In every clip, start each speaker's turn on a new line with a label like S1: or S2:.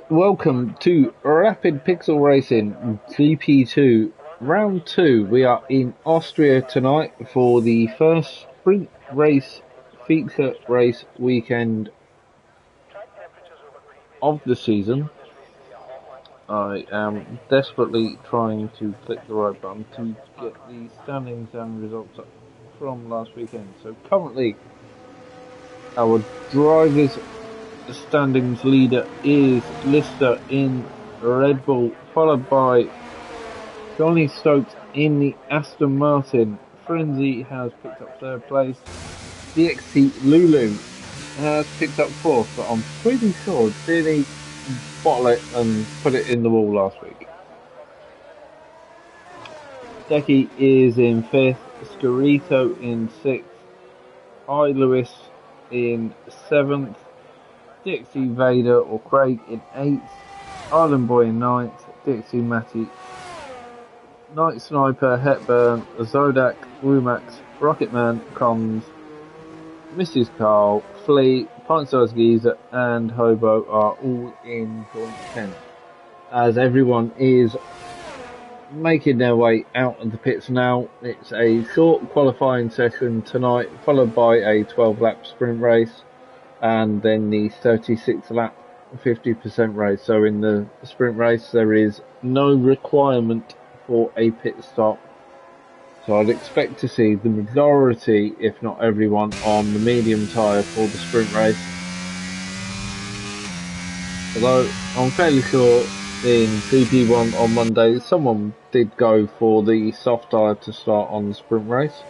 S1: welcome to Rapid Pixel Racing GP2 Round 2. We are in Austria tonight for the first sprint race feature race weekend of the season. I am desperately trying to click the right button to get the standings and results up from last weekend. So currently our drivers standings leader is Lister in Red Bull, followed by Johnny Stokes in the Aston Martin. Frenzy has picked up third place. DXT Lulu has picked up fourth, but I'm pretty sure did he bottle it and put it in the wall last week. Decky is in fifth, Scarito in sixth, I Lewis in seventh, Dixie Vader or Craig in 8th, Island Boy in 9th, Dixie Matty, Night Sniper, Hepburn, Zodak, Rumax, Rocketman, Comms, Mrs. Carl, Flea, Pint Size Geezer and Hobo are all in joint 10th. As everyone is making their way out of the pits now, it's a short qualifying session tonight, followed by a 12-lap sprint race. And then the 36 lap 50% race. So in the sprint race there is no requirement for a pit stop. So I'd expect to see the majority, if not everyone, on the medium tyre for the sprint race. Although I'm fairly sure in GP1 on Monday someone did go for the soft tyre to start on the sprint race.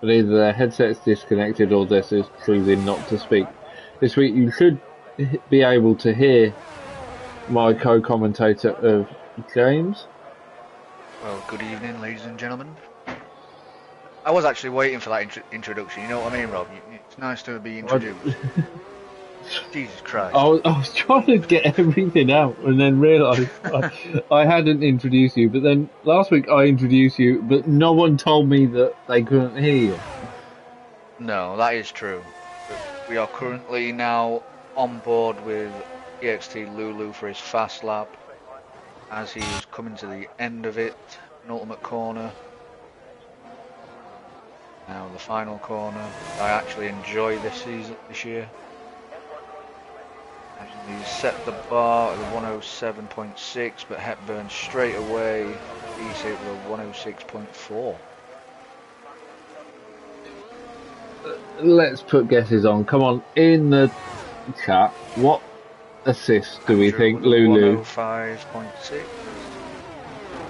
S1: But either their headset's disconnected or this is choosing not to speak. This week you should be able to hear my co-commentator of James.
S2: Well, good evening, ladies and gentlemen. I was actually waiting for that introduction, you know what I mean, Rob? It's nice to be introduced. Jesus Christ.
S1: I was trying to get everything out and then realised I hadn't introduced you. But then last week I introduced you, but no one told me that they couldn't hear you.
S2: No, that is true. We are currently now on board with EXT Lulu for his fast lap as he is coming to the end of it, penultimate corner. Now the final corner. I actually enjoy this year. He set the bar at the 107.6, but Hepburn straight away beat it with a 106.4.
S1: Let's put guesses on. Come on, in the chat, what assist do we think Lulu?
S2: 105.6.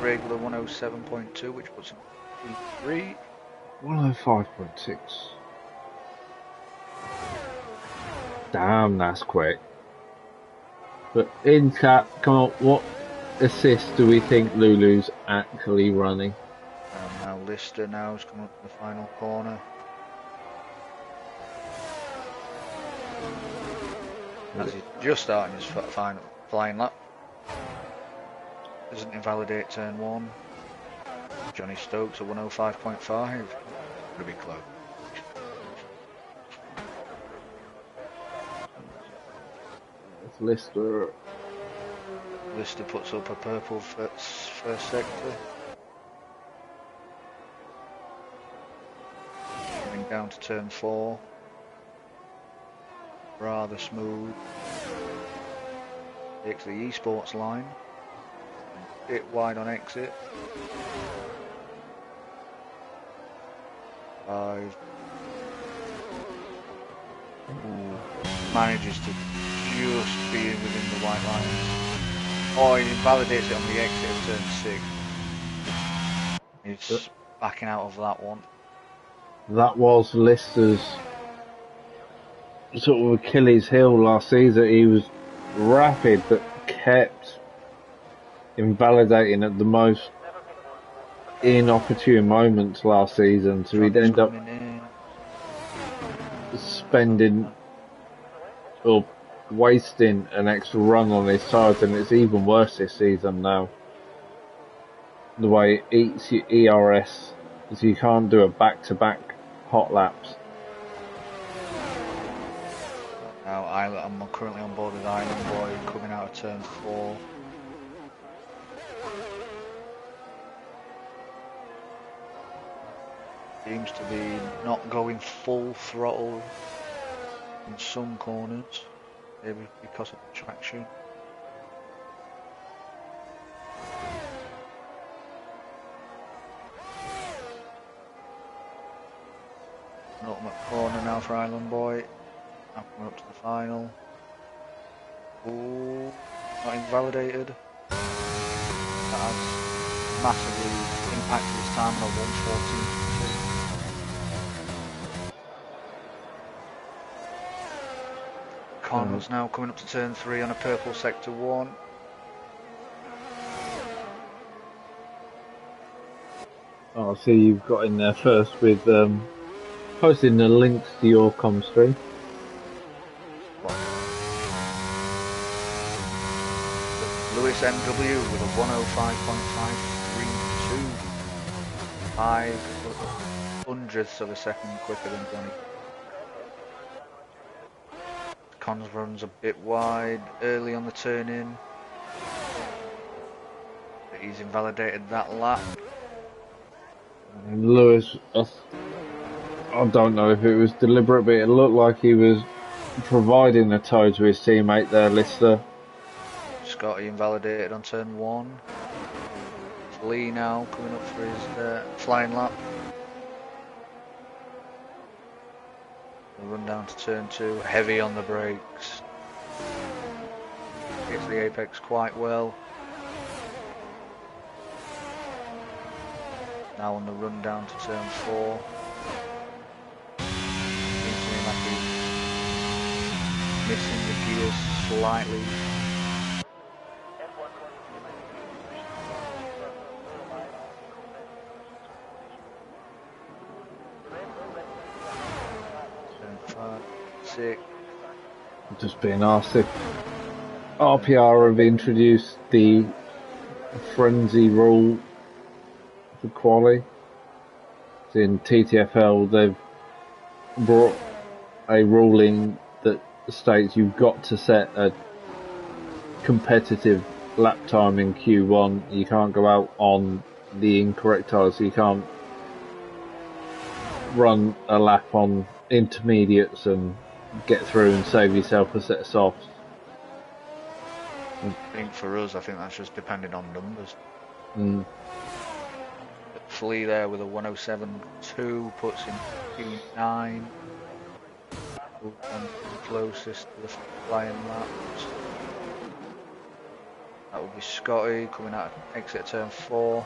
S2: Regular 107.2, which puts him P3.
S1: 105.6. Damn, that's quick. But in chat, come on, what assist do we think Lulu's actually running?
S2: And now Lister now is coming up to the final corner. As he's just starting his final flying lap. Doesn't invalidate turn 1. Johnny Stokes at 105.5. Gonna be close.
S1: Lister
S2: puts up a purple first sector. Coming down to turn 4. Rather smooth. Takes the esports line. Bit wide on exit. 5. Manages to just be within the white lines. Oh, he invalidates it on the exit of turn 6. He's backing out of that one.
S1: That was Lister's sort of Achilles heel last season. He was rapid but kept invalidating at the most inopportune moments last season, so he'd end up spending or wasting an extra run on his tyres, and it's even worse this season now. The way it eats your ERS, so you can't do a back-to-back hot laps.
S2: Now I'm currently on board with Island Boy coming out of turn 4. Seems to be not going full throttle in some corners, maybe because of the traction. An ultimate corner now for Island Boy. Now coming up to the final. Ooh, not invalidated. That has massively impacted his time on a 114.2. Connell's now coming up to turn 3 on a purple sector 1.
S1: Oh, so you've got in there first with posting the links to your comm stream.
S2: Lewis MW with a 105.532, 5 hundredths of a second quicker than Johnny. Cons runs a bit wide early on the turn in, but he's invalidated that lap.
S1: And Lewis, I don't know if it was deliberate, but it looked like he was providing the tow to his teammate there, Lister.
S2: Scotty invalidated on turn 1. It's Lee now coming up for his flying lap. We'll run down to turn 2, heavy on the brakes. Gets the apex quite well. Now on the run down to turn 4. Seems to me like he's missing the gears slightly. Turn 5, 6.
S1: Just being asked if RPR have introduced the frenzy rule for quali. In TTFL, they've brought a ruling that states you've got to set a competitive lap time in Q1. You can't go out on the incorrect tyres, so you can't run a lap on intermediates and get through and save yourself a set of softs.
S2: I think for us, I think that's just depending on numbers. Flea there with a 107.2 puts him P9. Closest to the flying laps. That would be Scotty coming out of exit of turn 4.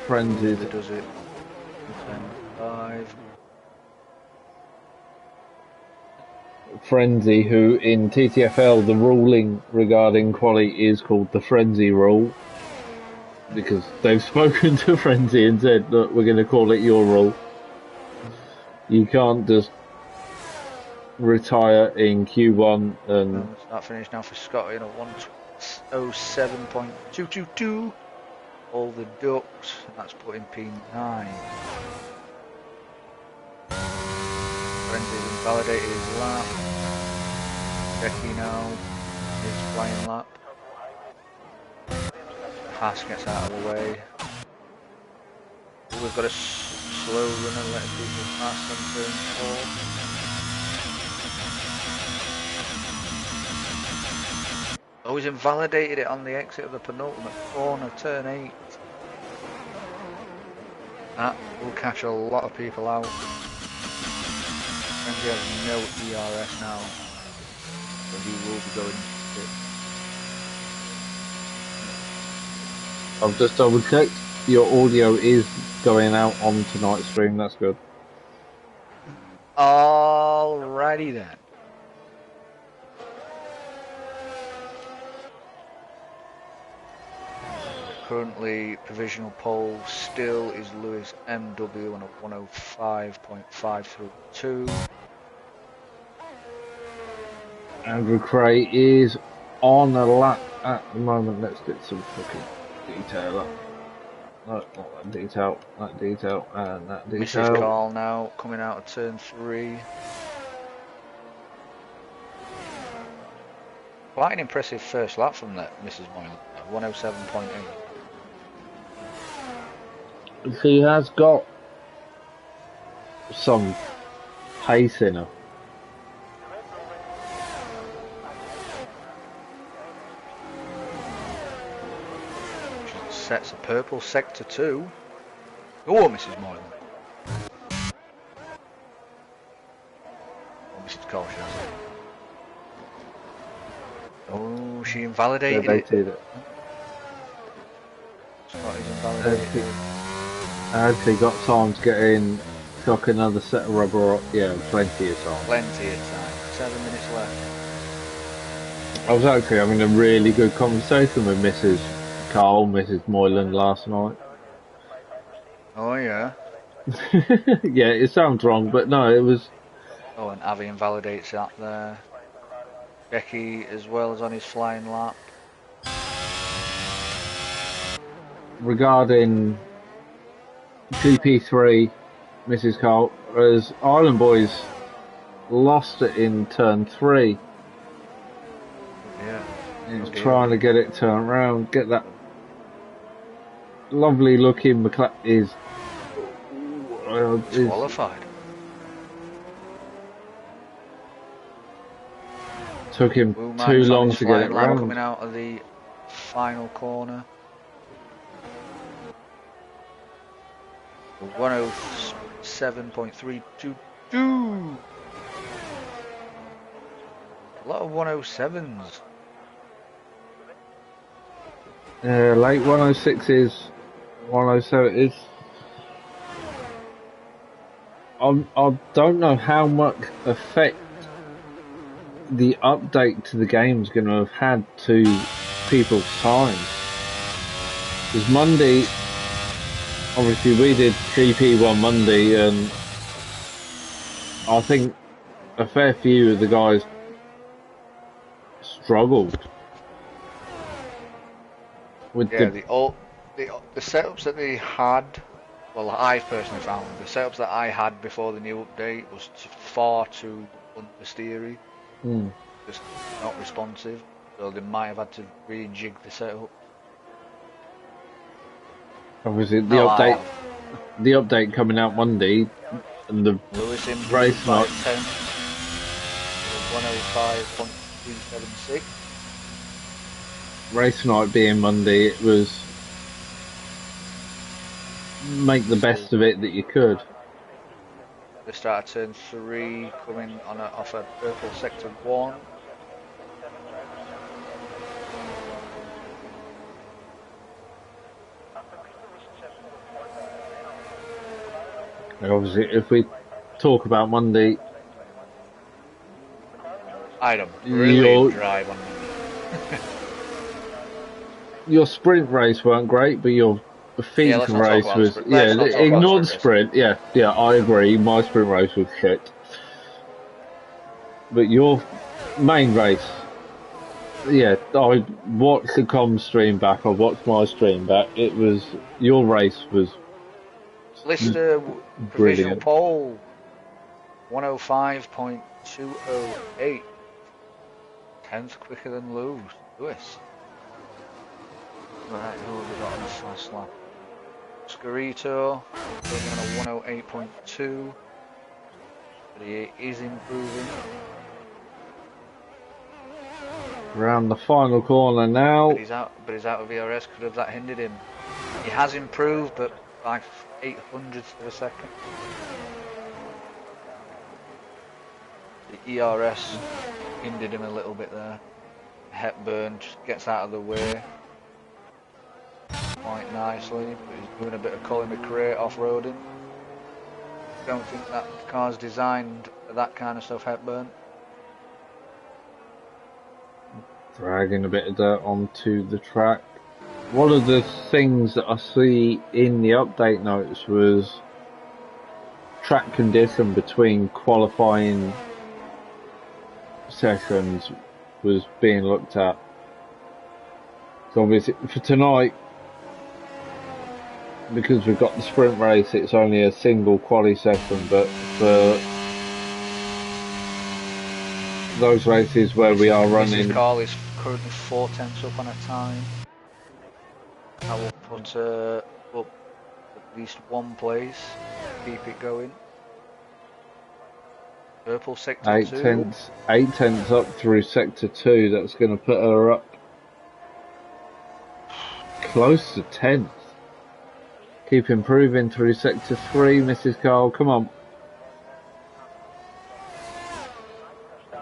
S1: Frenzy
S2: does it. Turn 5.
S1: Frenzy, who in TTFL the ruling regarding quali is called the Frenzy rule, because they've spoken to Frenzy and said, look, we're going to call it your rule. You can't just retire in Q1 and...
S2: Start finish now for Scotty in a 107.222. All the ducks, and that's putting P9. Frenzy's invalidated his lap. Becky now, his flying lap. Pass gets out of the way. We've got a slow runner letting people pass on turn 4. Oh, he's invalidated it on the exit of the penultimate corner, turn 8. That will catch a lot of people out. And he has no ERS now, so he will be going to pit.
S1: I've just double checked. Your audio is going out on tonight's stream, that's good.
S2: Alrighty then. Currently, provisional pole still is Lewis MW on a 105.532.
S1: Andrew Cray is on a lap at the moment. Let's get some fucking detail up. No, not that detail, and that
S2: Mrs.
S1: detail.
S2: Carl now coming out of turn 3. Quite an impressive first lap from that Mrs. Moylan, 107.8.
S1: She has got some pace in her.
S2: She sets a purple sector 2. Oh, Mrs. Moylan. Oh, Mrs. Carl, she has it. Oh, she invalidated it. Scotty's invalidated it.
S1: I actually got time to get in, chuck another set of rubber up. Yeah, plenty of time.
S2: Plenty of time. 7 minutes left.
S1: I was actually having a really good conversation with Mrs. Carl, Mrs. Moylan last night.
S2: Oh, yeah.
S1: Yeah, it sounds wrong, but no, it was.
S2: Oh, and Avi invalidates that there. Becky as well as on his flying lap.
S1: Regarding GP3, Mrs. Carl, as Island Boys lost it in turn 3.
S2: Yeah.
S1: He was trying to get it turned around, get that lovely looking McLaren is
S2: qualified.
S1: Took him too long to get it round.
S2: Coming out of the final corner. 107.322. A lot of 107s.
S1: Late 106s, 107s. I don't know how much effect the update to the game is going to have had to people's times. Because Monday, obviously we did GP1 Monday, and I think a fair few of the guys struggled with
S2: the setups that they had. Well, I personally found the setups that I had before the new update was far too understeery. Just not responsive, so they might have had to rejig the setup.
S1: Obviously, the update coming out Monday, and the
S2: Lewis
S1: race night
S2: 105.376.
S1: Race night being Monday, it was make the best of it that you could.
S2: The start of turn 3 coming on off a purple sector 1.
S1: And obviously, if we talk about Monday,
S2: I had a brilliant drive on Monday.
S1: Your sprint race weren't great, but your feature race was ignore the sprint. Yeah, I agree. My sprint race was shit, but your main race, I watched the comms stream back. I watched my stream back. It was your race was
S2: Lister provisional pole 105.208, 10th quicker than Lewis. Right, who have we got on this last lap? Scarito going on a 108.2, but he is improving.
S1: Around the final corner now.
S2: But he's out of VRS. Could have that hindered him? He has improved, but by 0.08 of a second. The ERS hindered him a little bit there. Hepburn just gets out of the way quite nicely, but he's doing a bit of Colin McRae off-roading. Don't think that car's designed for that kind of stuff, Hepburn.
S1: Dragging a bit of dirt onto the track. One of the things that I see in the update notes was track condition between qualifying sessions was being looked at. So obviously for tonight, because we've got the sprint race, it's only a single quali session, but for those races where we are running...
S2: Mrs. Carl is currently 4/10 up on her time. I will put up at least one place. Keep it going. Purple sector 2.
S1: 8 tenths up through sector 2. That's going to put her up close to 10th. Keep improving through sector 3, Mrs. Carl. Come on.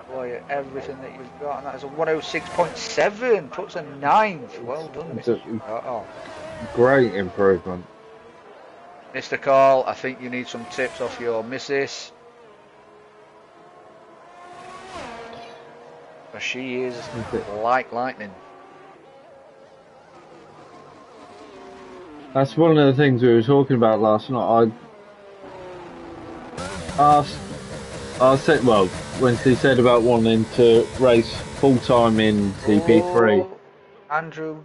S2: Boy, everything that you've got, and that is a 106.7. Puts a 9th. Well done, Mrs. Carl.
S1: Great improvement.
S2: Mr. Carl, I think you need some tips off your missus. But she is like lightning.
S1: That's one of the things we were talking about last night. I said, well, when she said about wanting to race full-time in GP3.
S2: Oh, Andrew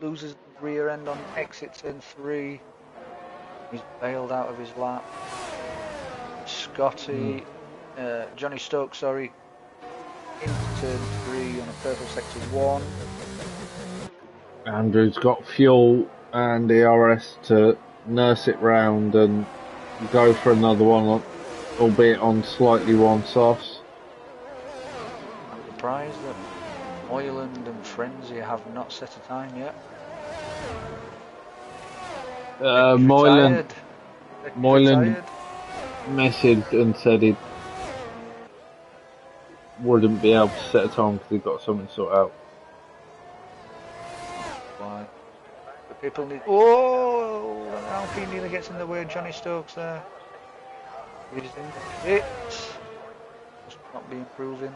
S2: loses the rear end on exit turn 3. He's bailed out of his lap. Scotty, Johnny Stokes, sorry, into turn 3 on a purple sector 1.
S1: Andrew's got fuel and ERS to nurse it round and go for another one, albeit on slightly one softs.
S2: I'm surprised that Moyland and Frenzy have not set a time yet.
S1: Moyland messaged and said he wouldn't be able to set a time because he got something sorted out.
S2: Why? But people need. Oh, Alpine nearly gets in the way of Johnny Stokes there. He's in the pit. Must not be improving.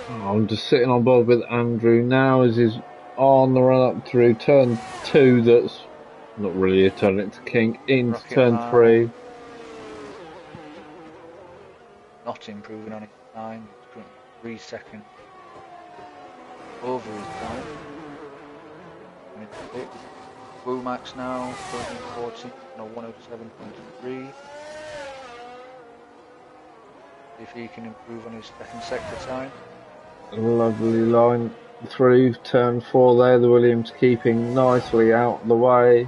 S1: I'm just sitting on board with Andrew now as he's on the run up through turn 2. That's not really a turn, it's kink into
S2: Rocket
S1: turn
S2: Man.
S1: 3.
S2: Not improving on his time. He's currently 3 seconds over his time. And it's a bit. Womax now, currently 14 on a 107.3. See if he can improve on his second sector time.
S1: Lovely line through turn 4 there. The Williams keeping nicely out of the way.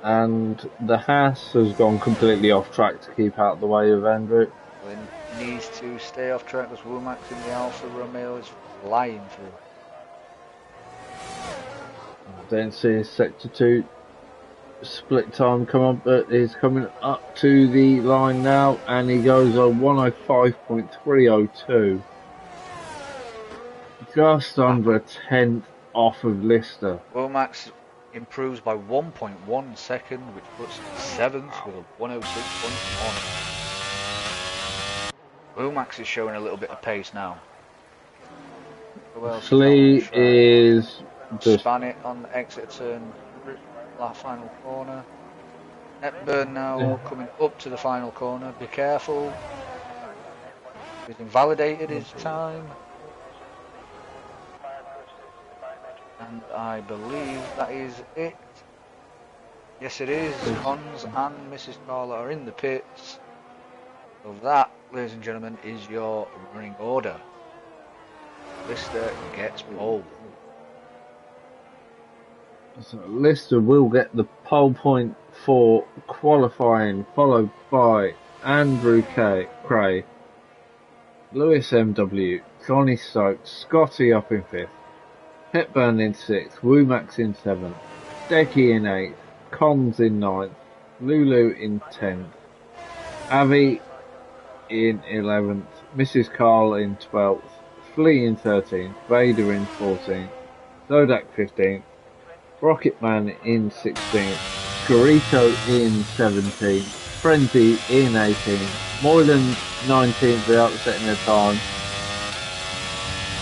S1: And the Haas has gone completely off track to keep out of the way of Andrew.
S2: Well, he needs to stay off track because Womax in the Alfa Romeo is flying through.
S1: Don't see his sector 2 split time come up, but he's coming up to the line now and he goes on 105.302. Just under a tenth off of Lister.
S2: Womax improves by 1.1 second, which puts 7th with a 106.1. Womax is showing a little bit of pace now.
S1: Flea is
S2: just span it on the exit turn, last final corner. Hepburn now coming up to the final corner. Be careful. He's invalidated his time. And I believe that is it. Yes, it is. Hans and Mrs. Carla are in the pits. So that, ladies and gentlemen, is your running order. Lister gets pole.
S1: So Lister will get the pole point for qualifying, followed by Andrew Cray, Lewis MW, Johnny Stokes, Scotty up in 5th, Hepburn in 6th, Womax in 7th, Decky in 8th, Cons in 9th, Lulu in 10th, Avi in 11th, Mrs. Carl in 12th, Flea in 13th, Vader in 14th, Zodak 15th, Rocketman in 16th, Scarito in 17th, Frenzy in 18th, Moyland 19th without setting their time,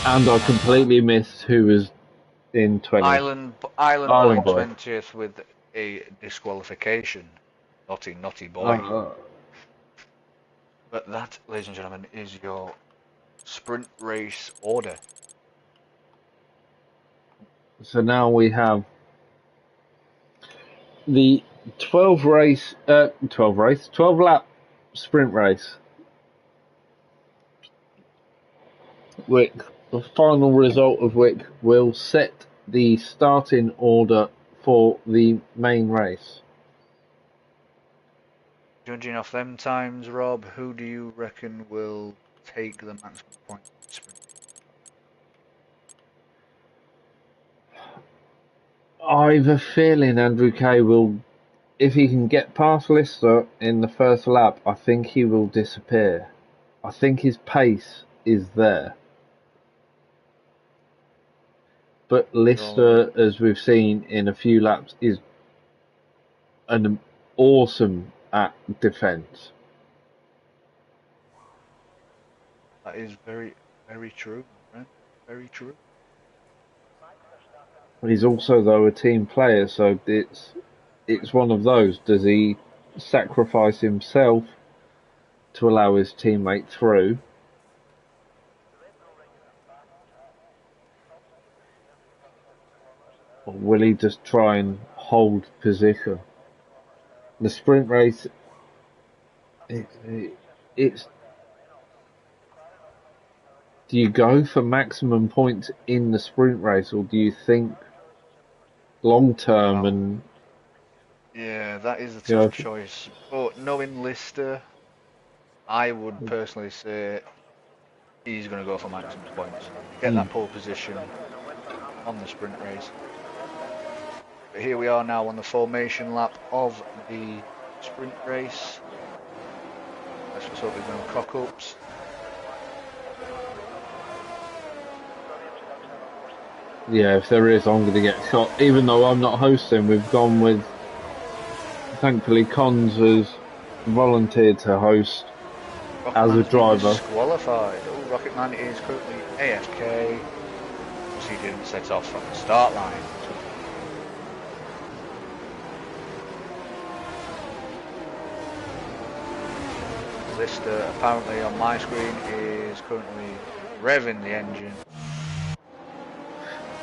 S1: and I completely missed who was in 20th.
S2: Island Boy 20th with a disqualification. Naughty boy. But that, ladies and gentlemen, is your sprint race order.
S1: So now we have The 12 lap sprint race. Which the final result of which will set the starting order for the main race.
S2: Judging off them times, Rob, who do you reckon will take the maximum points in the sprint?
S1: I have a feeling Andrew Kay will, if he can get past Lister in the first lap, I think he will disappear. I think his pace is there. But Lister, as we've seen in a few laps, is an awesome at defence.
S2: That is very, very true, my friend. Very true.
S1: He's also, though, a team player, so it's one of those. Does he sacrifice himself to allow his teammate through? Or will he just try and hold position? The sprint race, it's... Do you go for maximum points in the sprint race, or do you think long term and...
S2: Yeah, that is a tough choice. But knowing Lister, I would personally say he's going to go for maximum points. Get that pole position on the sprint race. But here we are now on the formation lap of the sprint race. Let's just hope there's no cock-ups.
S1: Yeah, if there is, I'm going to get shot. Even though I'm not hosting, we've gone with... Thankfully, Cons has volunteered to host as a driver.
S2: Disqualified. Oh, Rocketman is currently AFK. Because he didn't set off from the start line. Lister, apparently on my screen, is currently revving the engine.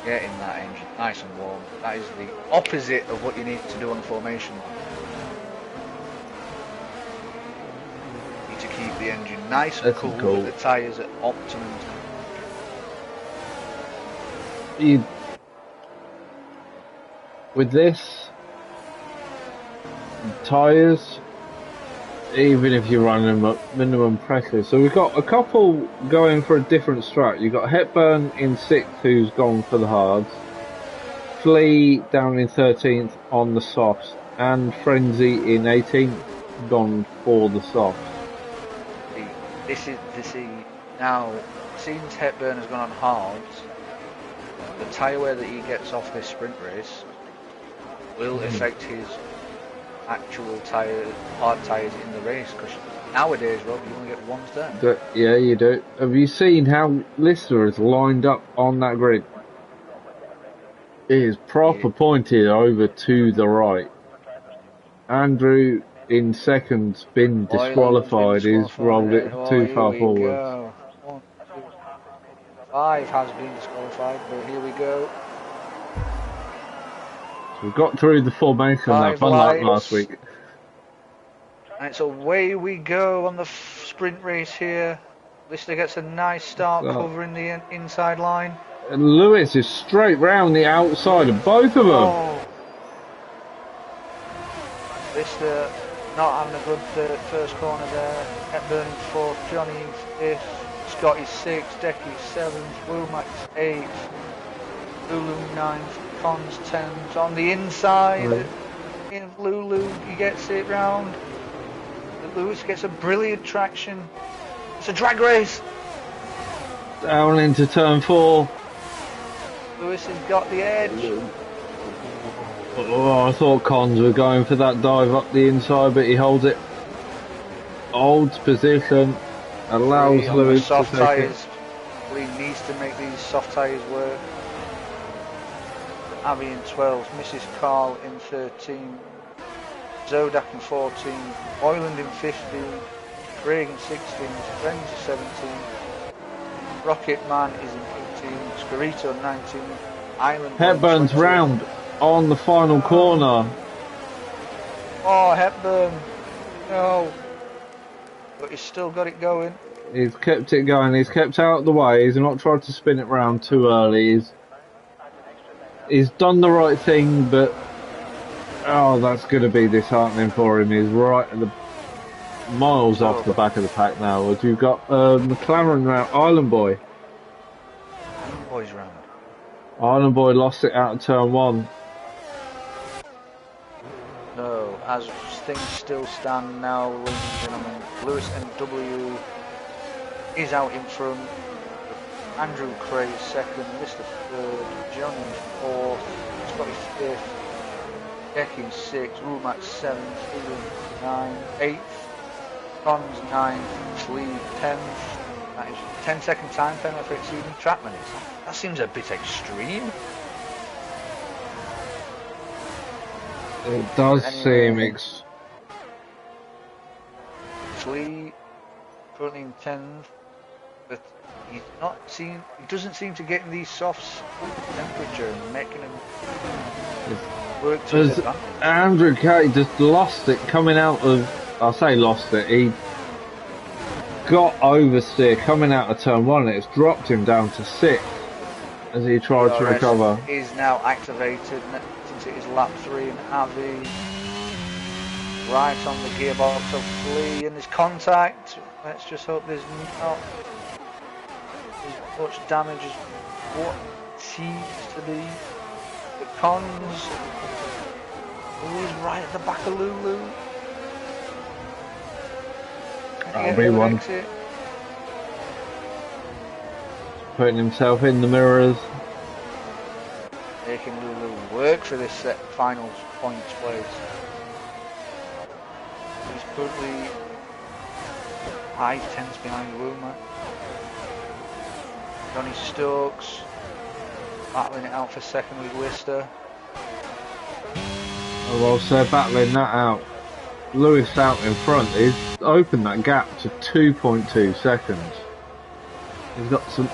S2: Getting that engine nice and warm. That is the opposite of what you need to do on the formation. You need to keep the engine nice and cool with the tyres at optimum temperature.
S1: With this, tyres, even if you run them at minimum pressure. So we've got a couple going for a different strat. You've got Hepburn in 6th, who's gone for the hards. Flea down in 13th on the softs. And Frenzy in 18th, gone for the softs.
S2: This is now, since Hepburn has gone on hards, the tyre wear that he gets off this sprint race will affect his actual hard tyres in the race, because nowadays, Rob, you only get one turn.
S1: Yeah, you do. Have you seen how Lister is lined up on that grid? It is proper pointed over to the right. Andrew in second's been disqualified. He's rolled it too far forward.
S2: 1, 2, 5 has been disqualified, but here we go.
S1: So we got through the formation lap, unlike last week.
S2: And so away we go on the sprint race here. Lister gets a nice start covering the inside line.
S1: And Lewis is straight round the outside of both of them.
S2: Oh. Lister not having a good first corner there. Hepburn 4th, Johnny 5th, Scotty 6th, Decky 7th, Womack 8th, Lulu 9th, Cons 10th. On the inside, in Lulu, he gets it round. Lewis gets a brilliant traction. It's a drag race.
S1: Down into turn 4.
S2: Lewis has got the edge.
S1: Oh, I thought Cons were going for that dive up the inside, but he holds it. Holds position. Allows Lewis to take it.
S2: He needs to make these soft tyres work. Abby in 12th, Mrs. Carl in 13th, Zodak in 14th, Oyland in 15th, Craig in 16th, Friends in 17th, Rocket Man is in 18th, Scarito in 19th, Island.
S1: Hepburn's round on the final corner.
S2: Oh, Hepburn. No. But he's still got it going.
S1: He's kept it going. He's kept out of the way. He's not tried to spin it round too early. He's done the right thing, but oh, that's going to be disheartening for him. He's right at the miles off the back of the pack now. As you've got McLaren round, Island Boy.
S2: Island Boy's round.
S1: Island Boy lost it out of turn 1.
S2: No, as things still stand now, ladies and gentlemen, Lewis NW is out in front. Andrew Cray second, Mr. third, Johnny fourth, Scotty fifth, Decky sixth, Rumac seventh, Ian 9th, 8th, Cons 9th, Flea 10th. That is 10-second time penalty for exceeding track limits. That seems a bit extreme.
S1: It does
S2: anyway,
S1: seem
S2: Flea currently in 10th, but he doesn't seem to get in these softs with temperature and making him work to his advantage.
S1: Andrew Kay just lost it coming out of, I say lost it, he got oversteer coming out of turn 1 and it's dropped him down to 6th as he tried to recover.
S2: Is now activated since it is lap 3 and Avi right on the gearbox of Flea and his contact. Let's just hope there's not as much damage as what seems to be. The Cons, who is right at the back of Lulu.
S1: That'll be one. Putting himself in the mirrors.
S2: Making Lulu work for this final points place. He's currently 5 tenths behind Womack. Johnny Stokes battling it out for second with Lister.
S1: Oh, whilst they're battling that out, Lewis out in front. He's opened that gap to 2.2 seconds. He's got some.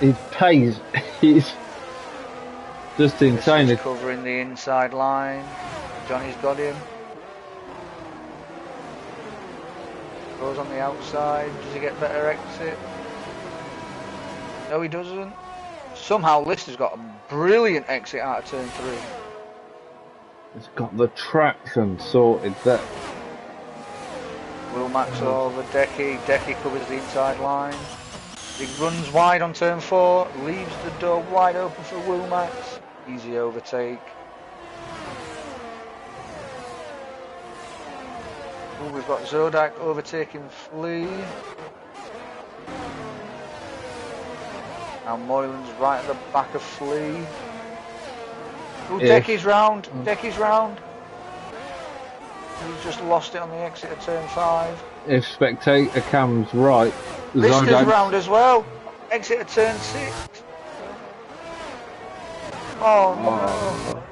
S1: His pace is just insane.
S2: He's covering the inside line. Johnny's got him. Goes on the outside. Does he get better exit? No, he doesn't. Somehow Lister's got a brilliant exit out of turn 3.
S1: He's got the traction sorted there.
S2: Will Max over Decky. Decky covers the inside line. He runs wide on turn 4. Leaves the door wide open for Will Max. Easy overtake. Ooh, we've got Zodak overtaking Flea. Now Moylan's right at the back of Flea. Ooh, Decky's round. Decky's round. He's just lost it on the exit of turn 5.
S1: If spectator cam's right,
S2: Lister's round as well. Exit of turn 6. Oh no.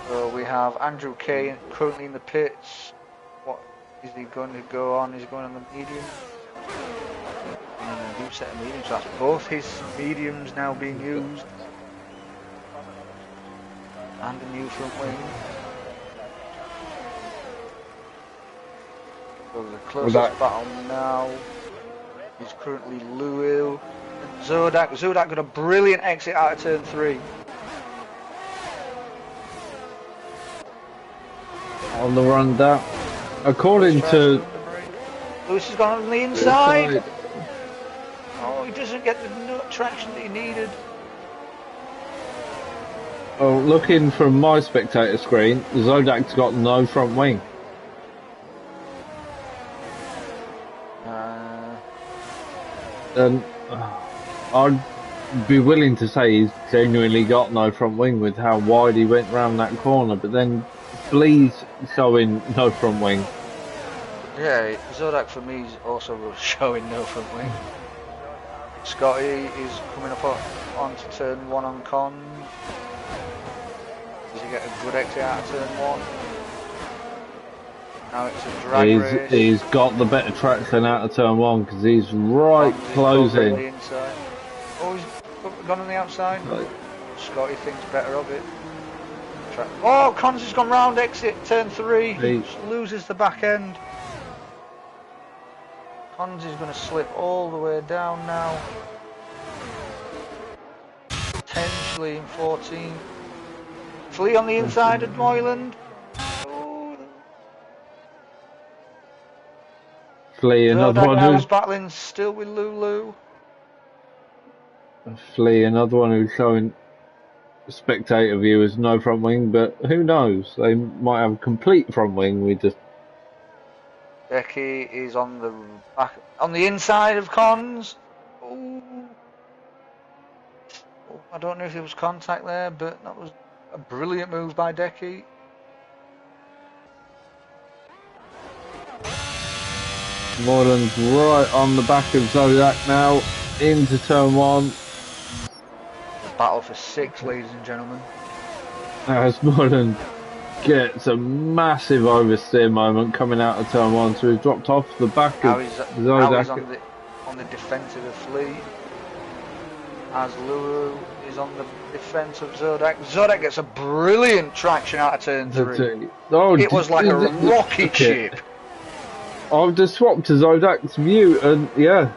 S2: So we have Andrew Kay currently in the pits. What is he going to go on? Is he going on the medium? And a new set of mediums. So that's both his mediums now being used. And a new front wing. So the closest battle now is currently Louil and Zodak. Zodak got a brilliant exit out of turn 3.
S1: On the run down. According to...
S2: Lewis has gone on the inside. Oh, he doesn't get the traction that he needed.
S1: Oh, looking from my spectator screen, Zodak's got no front wing. And I'd be willing to say he's genuinely got no front wing with how wide he went round that corner, but then Flea's showing no front wing.
S2: Yeah, Zodak for me is also showing no front wing. Scotty is coming up onto turn 1 on Con. Does he get a good exit out of turn 1? Now it's a drag race.
S1: He's got the better traction out of turn 1 because he's right closing.
S2: The inside. Oh, he's gone on the outside. Scotty thinks better of it. Oh, Cons has gone round exit, turn 3. He loses the back end. Cons is going to slip all the way down now. Potentially in 14. Flea on the inside of Moyland. Oh.
S1: Flea, another one who's
S2: battling still with Lulu.
S1: Flea, another one who's showing spectator viewers no front wing, but who knows? They might have a complete front wing. We just
S2: Becky is on the back, on the inside of Cons. Ooh. Oh, I don't know if there was contact there, but that was a brilliant move by Decky.
S1: Moylan's right on the back of Zodiac now, into turn 1.
S2: The battle for 6, ladies and gentlemen.
S1: As Moylan gets a massive oversteer moment coming out of turn 1, so he's dropped off the back of Zodiac.
S2: Now he's on the defence of the Flea. As Lulu is on the defence of Zodiac. Zodiac gets a brilliant traction out of turn 3.
S1: Oh,
S2: it was like a rocket ship.
S1: I've just swapped to Zodiac's view, and yeah.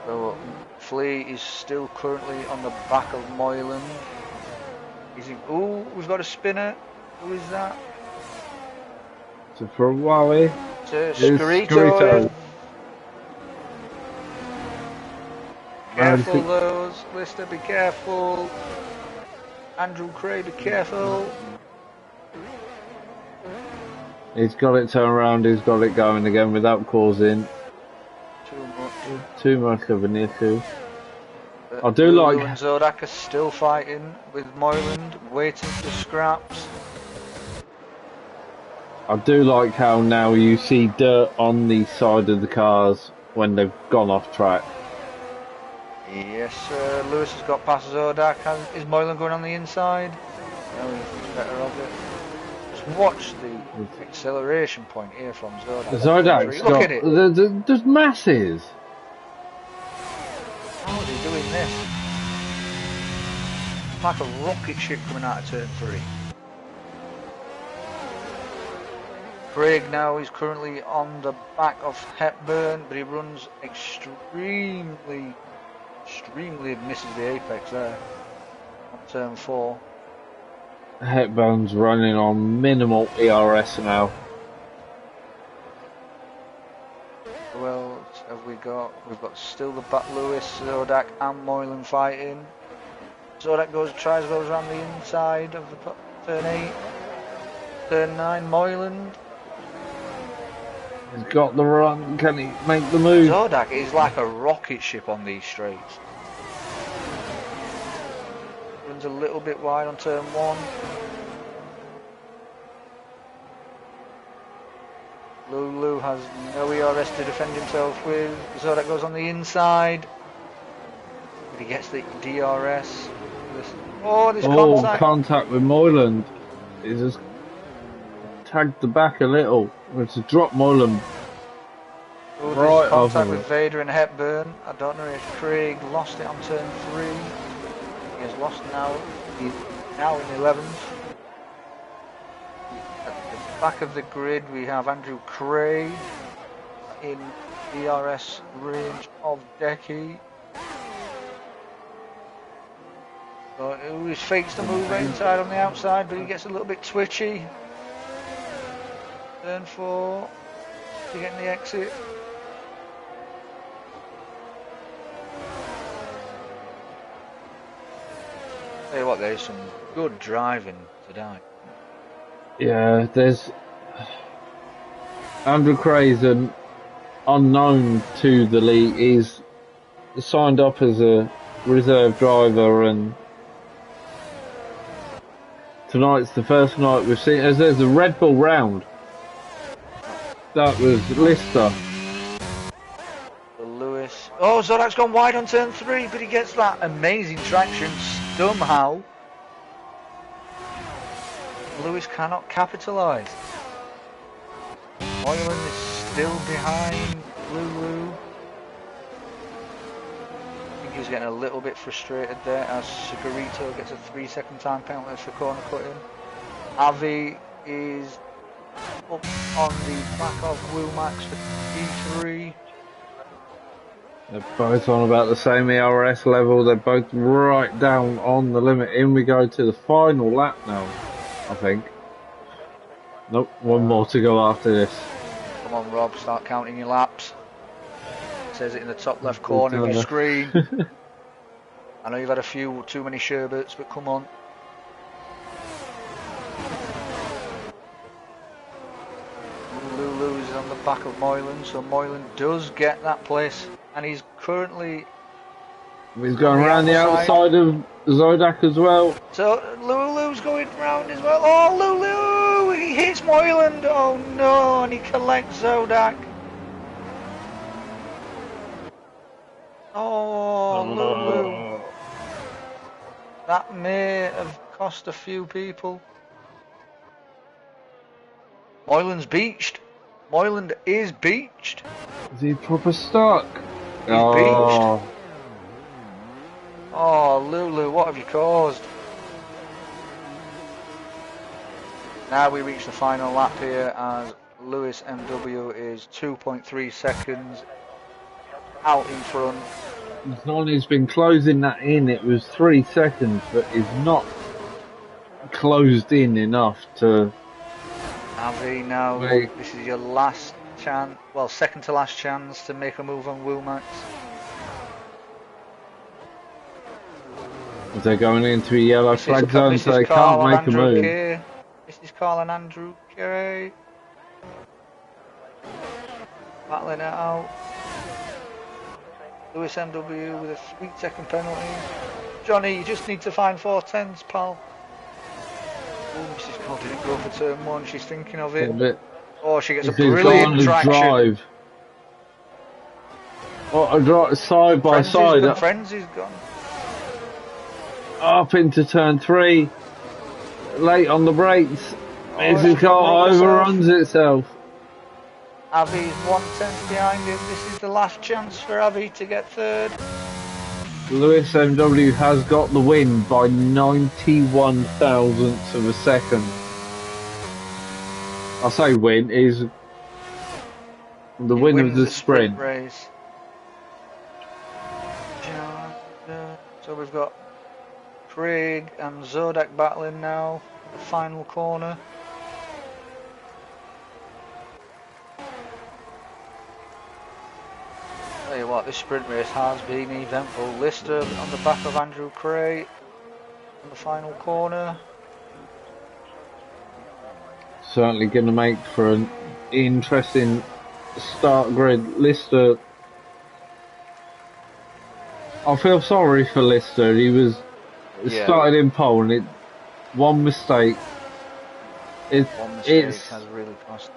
S2: So Flea is still currently on the back of Moyland. Ooh, we've got a spinner. Who is that?
S1: So for Huawei,
S2: Scarito. Careful those, Lister, be careful. Andrew Cray, be careful.
S1: He's got it turned around, he's got it going again without causing too much of an issue. I do
S2: Lulu
S1: like...
S2: and Zodiac are still fighting with Moyland, waiting for scraps.
S1: I do like how now you see dirt on the side of the cars when they've gone off track.
S2: Yes, Lewis has got past Zodiac. Is Moyland going on the inside? No, he thinks better of it. Just watch the acceleration point here from Zodiac.
S1: Zodiac's
S2: Look
S1: got...
S2: at it.
S1: There's masses.
S2: How is he doing this? It's like a rocket ship coming out of turn 3. Craig now is currently on the back of Hepburn, but he runs extremely misses the apex there on turn 4.
S1: Hepburn's running on minimal ERS now.
S2: Well, have we got? We've got still the Bat Lewis, Zodiac, and Moylan fighting. Zodiac tries around the inside of the turn 8, turn 9. Moylan.
S1: He's got the run. Can he make the move?
S2: Zodiac is like a rocket ship on these straights. Runs a little bit wide on turn 1. Lulu has no ERS to defend himself with. Zodiac goes on the inside. But he gets the DRS. There's
S1: contact with Moyland. He just tagged the back a little. It's a drop Moyland.
S2: Right contact with Vader and Hepburn. I don't know if Craig lost it on turn 3. He has lost now. He's now in 11th. At the back of the grid we have Andrew Craig in DRS range of Decky. So he fakes the move inside on the outside, but he gets a little bit twitchy. Turn 4. He's getting the exit. Tell you what, there's some good driving today.
S1: Yeah, there's Andrew Crazen, unknown to the league, is signed up as a reserve driver, and tonight's the first night we've seen as there's a Red Bull round. That was Lister.
S2: Lewis. Oh, Zodac's gone wide on turn 3, but he gets that amazing traction somehow. Lewis cannot capitalise. Moylan is still behind Lulu. he's getting a little bit frustrated there as Segurito gets a 3-second time penalty for corner cutting. Avi is up on the back of Wilmax for P3.
S1: They're both on about the same ERS level. They're both right down on the limit. In we go to the final lap now, I think. Nope, one more to go after this.
S2: Come on, Rob, start counting your laps. It says it in the top left corner of your screen. I know you've had a few too many sherbets, but come on. Lulu is on the back of Moylan, so Moylan does get that place, and he's currently...
S1: He's going around the outside of Zodak as well.
S2: So Lulu's going round as well. Oh, Lulu! He hits Moylan. Oh no, and he collects Zodak. Oh, Lulu. That may have cost a few people. Moylan's beached. Moylan is beached.
S1: Is he proper stuck?
S2: He's beached. Oh, Lulu, what have you caused? Now we reach the final lap here as Lewis MW is 2.3 seconds out in front.
S1: He's been closing that in. It was 3 seconds, but he's not closed in enough to...
S2: Avi, now this is your last chance, well, second to last chance to make a move on Wilmax.
S1: They're going into a yellow flag zone, so they can't make a move.
S2: This is Carl and Andrew Kay. Battling it out. Lewis MW with a 3-second penalty. Johnny, you just need to find 410s, pal. Oh, Mrs. Cole didn't go for turn 1, she's thinking of it. Oh, she gets a brilliant traction. Drive.
S1: Oh, a drive side by side.
S2: Frenzy's gone.
S1: Up into turn 3, late on the brakes. Mrs. Cole overruns itself.
S2: Avi's 1/10 behind him. This is the last chance for Avi to get third.
S1: Lewis MW has got the win by 91 thousandths of a second. I say win, is the win of the sprint
S2: race. So we've got Craig and Zodak battling now, the final corner. Tell you what, this sprint race has been eventful. Lister on the back of Andrew Cray in the final corner.
S1: Certainly going to make for an interesting start grid. Lister, I feel sorry for Lister. He was started in pole, and one mistake. It's
S2: has really cost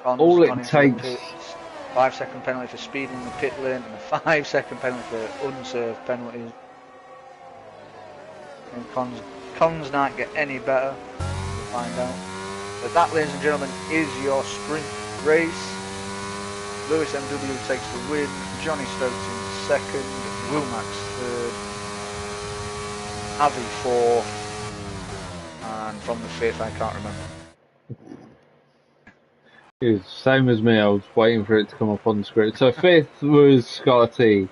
S2: him.
S1: All it takes.
S2: 5-second penalty for speeding in the pit lane, and a 5-second penalty for unserved penalties. And Cons not get any better. We'll find out. But that, ladies and gentlemen, is your sprint race. Lewis MW takes the win. Johnny Stokes in second. Wilmax third. Avi fourth. And from the fifth, I can't remember.
S1: Same as me, I was waiting for it to come up on the screen. So 5th was Scotty,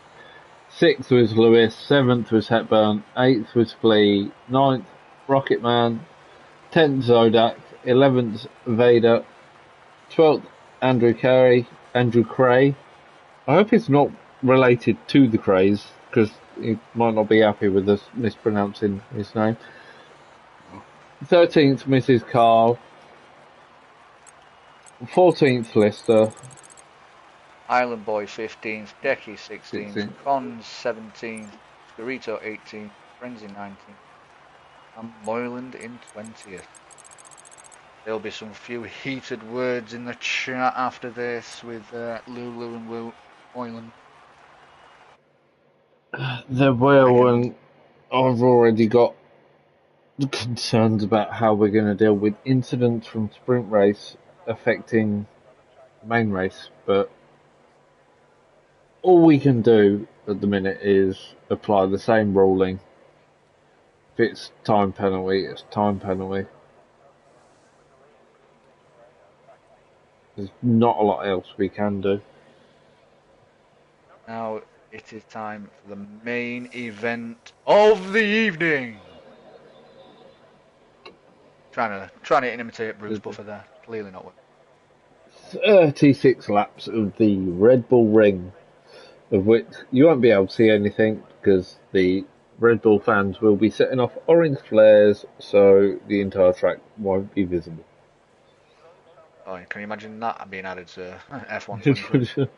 S1: 6th was Lewis, 7th was Hepburn, 8th was Flea, 9th Rocketman, 10th Zodak, 11th Vader, 12th Andrew Cray. I hope it's not related to the Crays, because he might not be happy with us mispronouncing his name. 13th Mrs. Carl, 14th Lister,
S2: Island Boy 15th, Decky 16th, Cons 17th, Scarito 18th, Frenzy 19th, and Moyland in 20th. There'll be some few heated words in the chat after this with Lulu and Moyland.
S1: There will, and I've already got concerns about how we're going to deal with incidents from sprint race affecting main race, but All we can do at the minute is apply the same ruling. If it's time penalty, it's time penalty. There's not a lot else we can do.
S2: Now it is time for the main event of the evening. Trying to imitate Bruce Buffer there. Clearly not working.
S1: 36 laps of the Red Bull Ring, of which you won't be able to see anything because the Red Bull fans will be setting off orange flares, so the entire track won't be visible.
S2: Oh, can you imagine that being added to F1 23?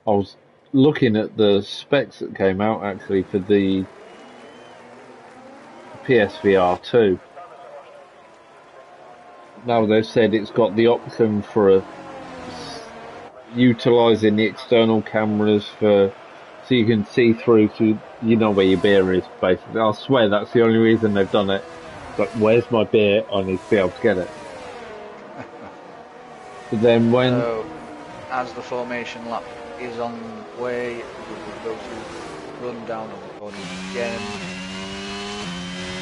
S1: I was looking at the specs that came out actually for the PSVR 2. Now they've said it's got the option for utilising the external cameras so you can see through to, you know, where your beer is, basically. I swear that's the only reason they've done it. But where's my beer? I need to be able to get it. But then when...
S2: So, as the formation lap is on the way, we will go to run down on the podium again.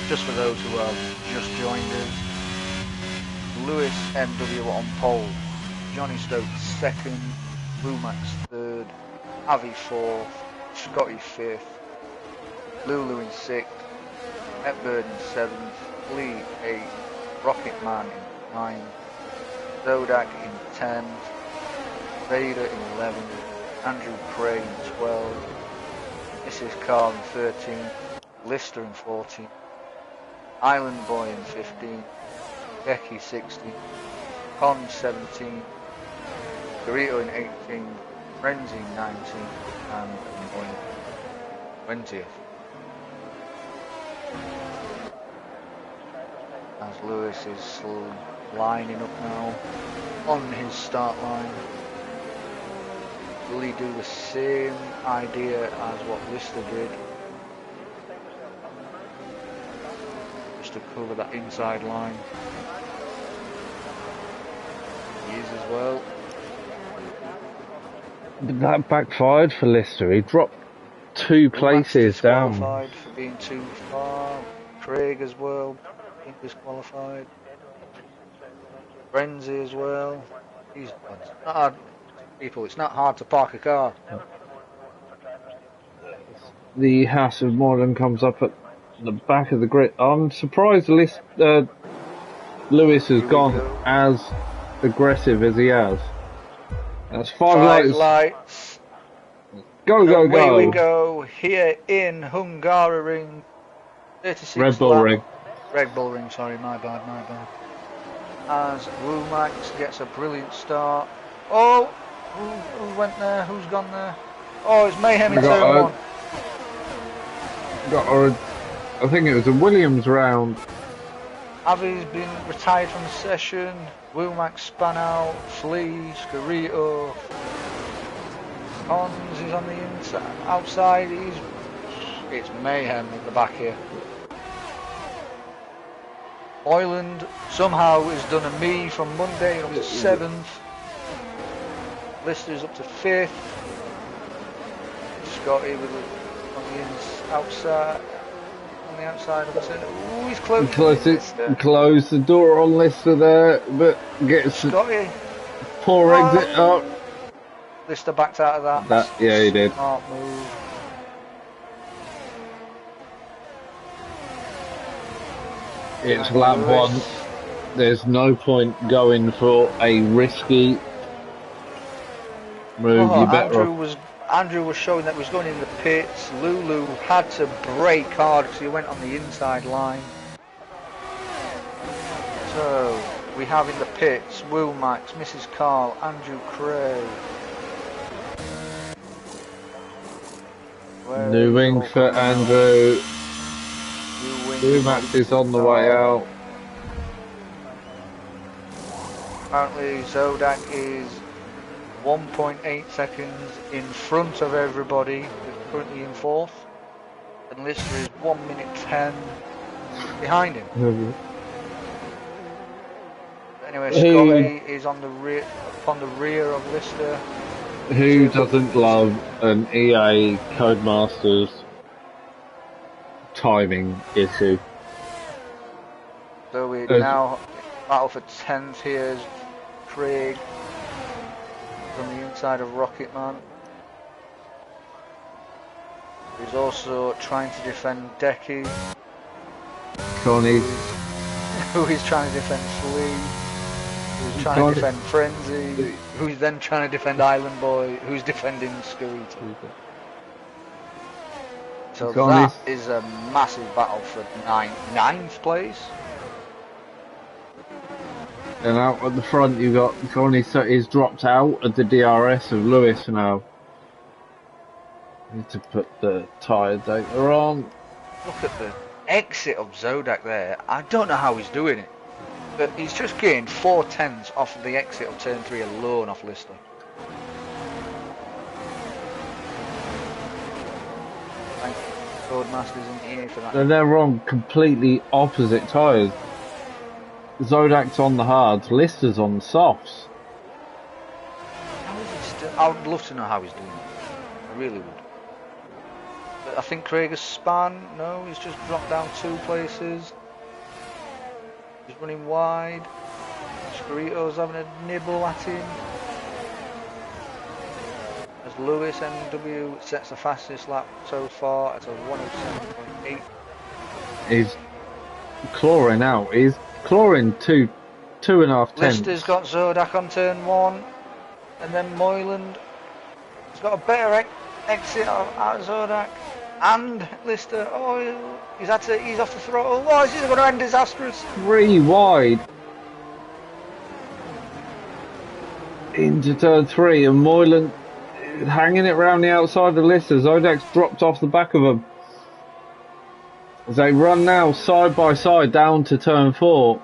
S2: Just for those who have just joined us, Lewis MW on pole, Johnny Stokes second, Lumax third, Avi fourth, Scotty fifth, Lulu in sixth, Hepburn in seventh, Lee eighth, Rocket Man in ninth, Zodak in 10th, Vader in 11th, Andrew Craig in 12th, Mrs. Carr in 13th, Lister in 14th, Island Boy in 15th, Becky 16th, Con 17th, Dorito in 18th, Renzi in 19th, and Boy 20th. As Lewis is lining up now on his start line. Will he do the same idea as what Lister did? Just to cover that inside line. He is as well.
S1: But that backfired for Lister. He dropped 2 places down.
S2: Disqualified for being too far. Craig as well, being disqualified. Renzi as well. It's not hard, people. It's not hard to park a car.
S1: The House of Morden comes up at the back of the grid. I'm surprised Lewis has gone as aggressive as he has. That's 5
S2: lights.
S1: Go, go, go.
S2: Away we go here in Hungaroring. 36
S1: Red Bull Ring.
S2: Red Bull Ring, sorry, my bad. As Womax gets a brilliant start. Oh, who went there? Who's gone there? Oh, it's Mayhem in turn 1.
S1: I think it was a Williams round.
S2: Avi's been retired from the session. Womax span out. Flea, Scarito. Cons is on the inside, outside. It's mayhem in the back here. Boyland somehow has done a me from Monday up to 7th. Lister's up to 5th. Scotty with outside. On the outside of the centre. Ooh, he's
S1: Close the door on Lister there, but gets
S2: Scotty.
S1: Poor exit up.
S2: Lister backed out of that.
S1: Yeah, he did.
S2: Smart move.
S1: It's lap 1. There's no point going for a risky move. You better.
S2: Andrew was showing that he was going in the pits. Lulu had to brake hard because he went on the inside line. So we have in the pits Womax, Mrs. Carl, Andrew Craig.
S1: New wing for Andrew. Womax is on the way out.
S2: Apparently Zodak is 1.8 seconds in front of everybody, who's currently in 4th. And Lister is 1 minute 10 behind him. Anyway, Scotty is on the rear. up on the rear of Lister.
S1: Who doesn't love an EA Codemasters timing issue?
S2: So we now battle for 10th. Here's Craig from the inside of Rocketman. He's also trying to defend Decky.
S1: Connie.
S2: Who is trying to defend Flea. Who's trying to defend Frenzy. Who's then trying to defend Island Boy. Who's defending Skurrito. So that is a massive battle for ninth place.
S1: And out at the front you got Connie is dropped out of the DRS of Lewis now. Need to put the tyre data on.
S2: Look at the exit of Zodak there. I don't know how he's doing it. But he's just gained 4/10 off the exit of turn 3 alone off Lister. Thank you. Codemasters in here for that.
S1: And they're on completely opposite tyres. Zodak's on the hards, Lister's on the softs.
S2: How is he still? I would love to know how he's doing it. I really would. But I think Craig has spun. No, he's just dropped down 2 places. He's running wide. Skurrito's having a nibble at him. As Lewis MW sets the fastest lap so far at a 107.8.
S1: He's clawing out. He's clawing 2.5 tenths.
S2: Lister's got Zodak on turn 1. And then Moyland has got a better exit out of Zodak. And Lister, oh, he's off the throttle. Oh, this is going to end disastrous.
S1: 3 wide into turn 3, and Moyland hanging it round the outside of Lister. Zodak's dropped off the back of him. As they run now side by side down to turn 4.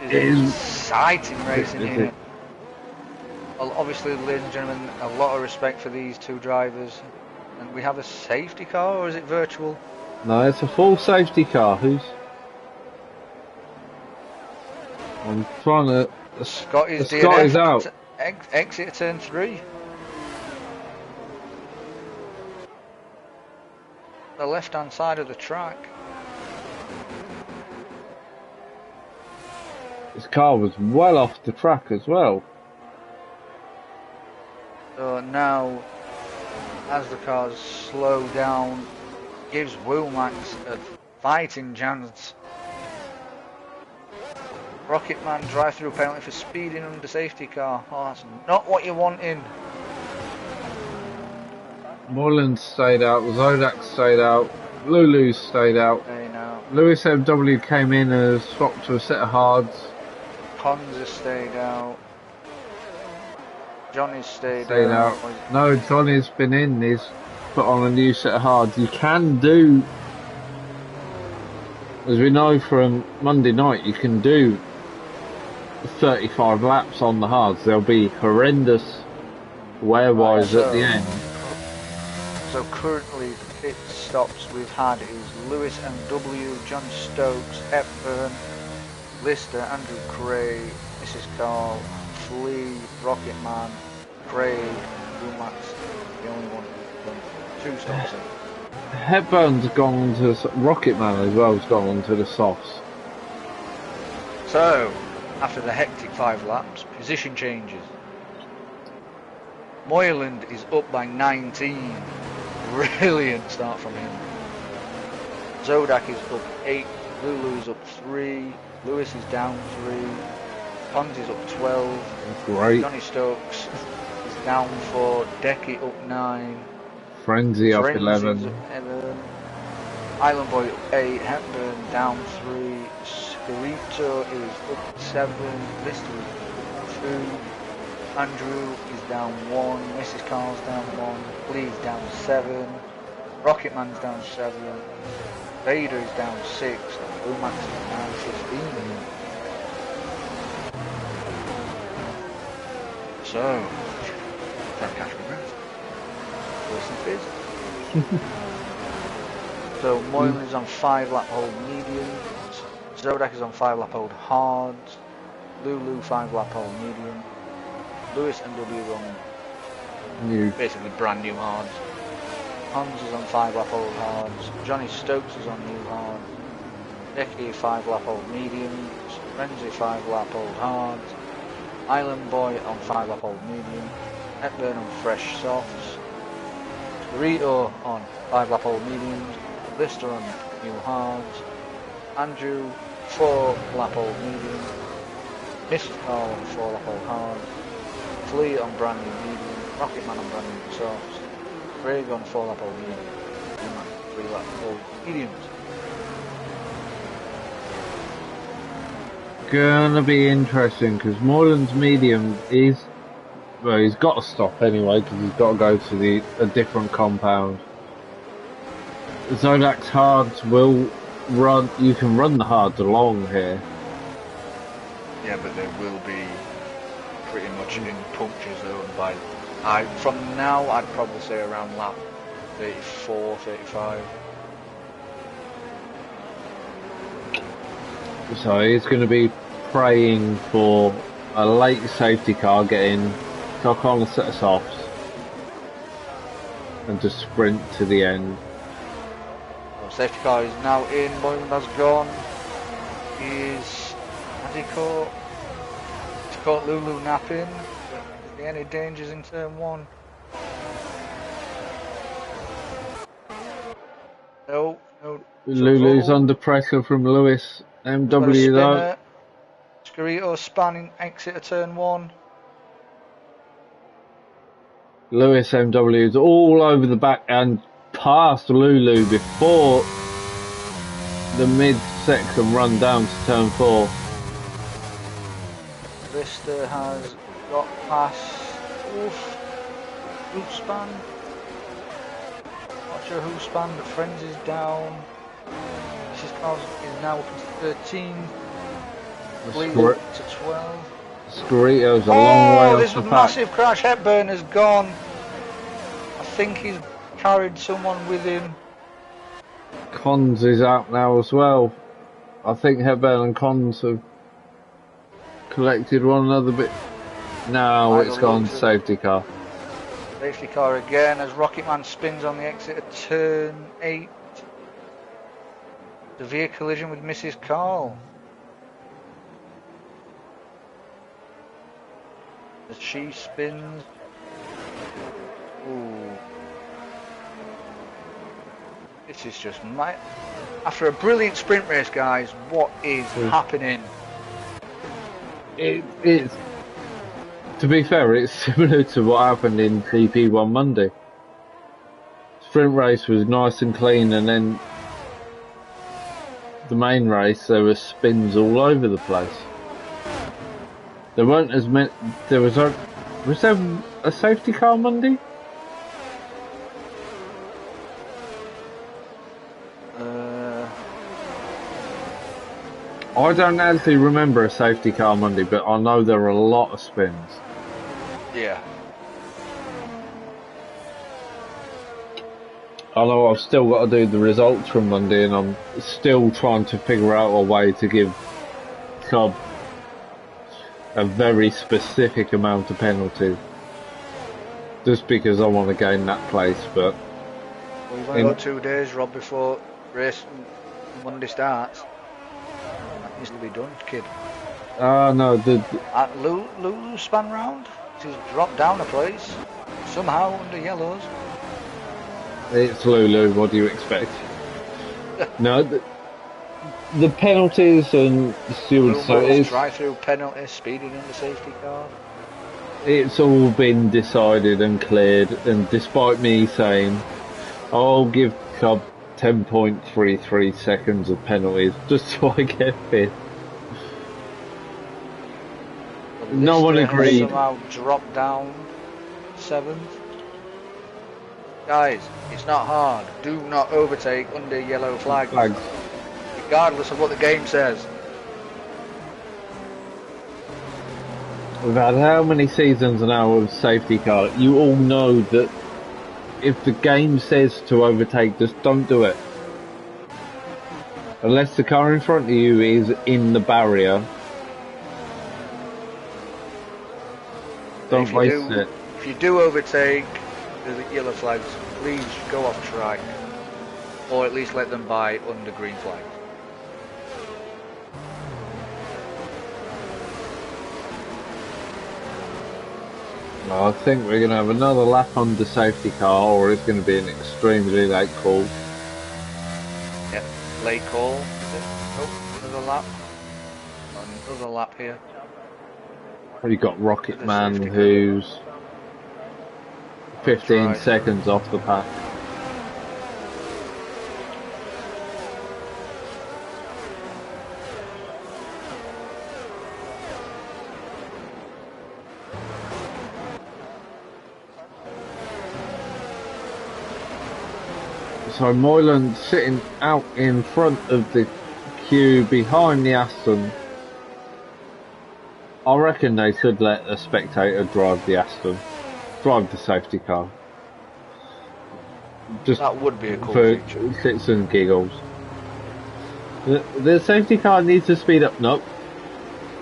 S2: This is exciting racing here. Well, obviously, ladies and gentlemen, a lot of respect for these 2 drivers. And we have a safety car, or is it virtual?
S1: No, it's a full safety car. I'm trying to...
S2: Scott is
S1: out.
S2: Exit turn 3. The left-hand side of the track.
S1: His car was well off the track as well.
S2: So now, as the cars slow down, gives Womax a fighting chance. Rocketman drive-through penalty for speeding under safety car. Oh, that's not what you want in.
S1: Moyland stayed out, Zodak stayed out, Lulu stayed out. Lewis MW came in and swapped to a set of hards.
S2: Ponza stayed out. Johnny stayed out.
S1: No, Johnny's been in. He's put on a new set of hards. You can do, as we know from Monday night, you can do 35 laps on the hards. There'll be horrendous wear-wise at the end.
S2: So currently the pit stops we've had is Lewis MW, John Stokes, Hepburn, Lister, Andrew Cray, Mrs. Carl, Flea, Rocketman, Craig, Rumax, the only one who's done 2 stops in.
S1: Hepburn's gone to Rocketman as well, has gone on to the softs.
S2: So, after the hectic 5 laps, position changes. Moyland is up by 19. Brilliant start from him. Zodak is up 8, Lulu's up 3, Lewis is down 3, Ponzi's up 12.
S1: Great.
S2: Johnny Stokes is down 4, Decky up 9.
S1: Frenzy up 11.
S2: Up 11. Island Boy up 8, Hepburn down 3, Skurrito is up 7, Lister is up 2, Andrew is down 1, Mrs. Carl's down 1, Lee's down 7, Rocketman's down 7, Vader is down 6, and Umax is down 15. So, don't catch my breath. Wilson Fizz. So, Moylan is on 5 lap hold medium, Zodak is on 5 lap hold hard, Lulu 5 lap hold medium, Lewis MW on
S1: New.
S2: basically brand new hards. Hans is on 5 lap old hards. Johnny Stokes is on new hards. Becky 5 lap old mediums. Renzi 5 lap old hards. Island Boy on 5 lap old medium. Hepburn on fresh softs. Burrito on 5 lap old mediums. Lister on new hards. Andrew 4 lap old medium. Mrs. Carl on 4 lap old hards. Flea on brand new medium. Rocketman on brand new softs. Craig on 4 lap old medium. 3 lap old mediums.
S1: Gonna be interesting because Moreland's medium is, well, he's got to stop anyway because he's got to go to a different compound. Zodak's hards will run. You can run the hards along here.
S2: Yeah, but they will be pretty much in puncture zone by. From now, I'd probably say around lap 34, 35.
S1: So he's going to be praying for a late safety car getting stuck on a set of softs and just sprint to the end.
S2: Well, safety car is now in. Moylan has gone. Has he caught? He's caught Lulu napping. Is there any dangers in turn 1? No.
S1: Lulu's under pressure from Lewis MW though.
S2: Scarito spanning exit of turn 1.
S1: Lewis MW's all over the back and past Lulu before the mid-section run down to turn 4.
S2: Lister has got past. Who span? Not sure who span, but Friends is down. Mrs. Cars is now up to 13. Bleed up to 12.
S1: Scarito's a long way off
S2: this
S1: the pack.
S2: massive crash. Hepburn has gone. I think he's carried someone with him.
S1: Cons is out now as well. I think Hepburn and Cons have collected one another bit. No, it's gone safety car.
S2: Safety car again as Rocketman spins on the exit of turn 8. Severe collision with Mrs. Carl. As she spins. Ooh. This is just after a brilliant sprint race, guys, what is happening?
S1: It's, to be fair, it's similar to what happened in GP1 Monday. Sprint race was nice and clean, and then the main race there were spins all over the place. There weren't as many. Was there a safety car Monday? I don't actually remember a safety car Monday, but I know there were a lot of spins.
S2: Yeah.
S1: I know I've still got to do the results from Monday, and I'm still trying to figure out a way to give Club a very specific amount of penalties. Just because I want to gain that place, but...
S2: Well, we've only got 2 days, Rob, before race Monday starts. That needs to be done, kid.
S1: No,
S2: Lulu span round. She's dropped down a place. Somehow under yellows.
S1: It's Lulu, what do you expect? No, the penalties and stewards, so it's
S2: drive-through penalty, speeding in the safety car.
S1: It's all been decided and cleared, and despite me saying I'll give Cub 10.33 seconds of penalties just so I get fifth. No one agreed.
S2: Somehow dropped down 7th. Guys, it's not hard. Do not overtake under yellow flags. Regardless of what the game says.
S1: We've had how many seasons now of safety car? You all know that if the game says to overtake, just don't do it. Unless the car in front of you is in the barrier. Don't waste it.
S2: If you do overtake the yellow flags, please go off track, or at least let them by under green flags.
S1: Well, I think we're going to have another lap on the safety car, or it's going to be an extremely late call.
S2: Yep, late call. Oh, another lap. Another lap here.
S1: We've got Rocket Man, who's 15 seconds off the pack. So Moylan sitting out in front of the queue behind the Aston. I reckon they should let a spectator drive the Aston, drive the safety car. Just
S2: that would be a cool
S1: for
S2: feature.
S1: shits and giggles. The safety car needs to speed up. Nope.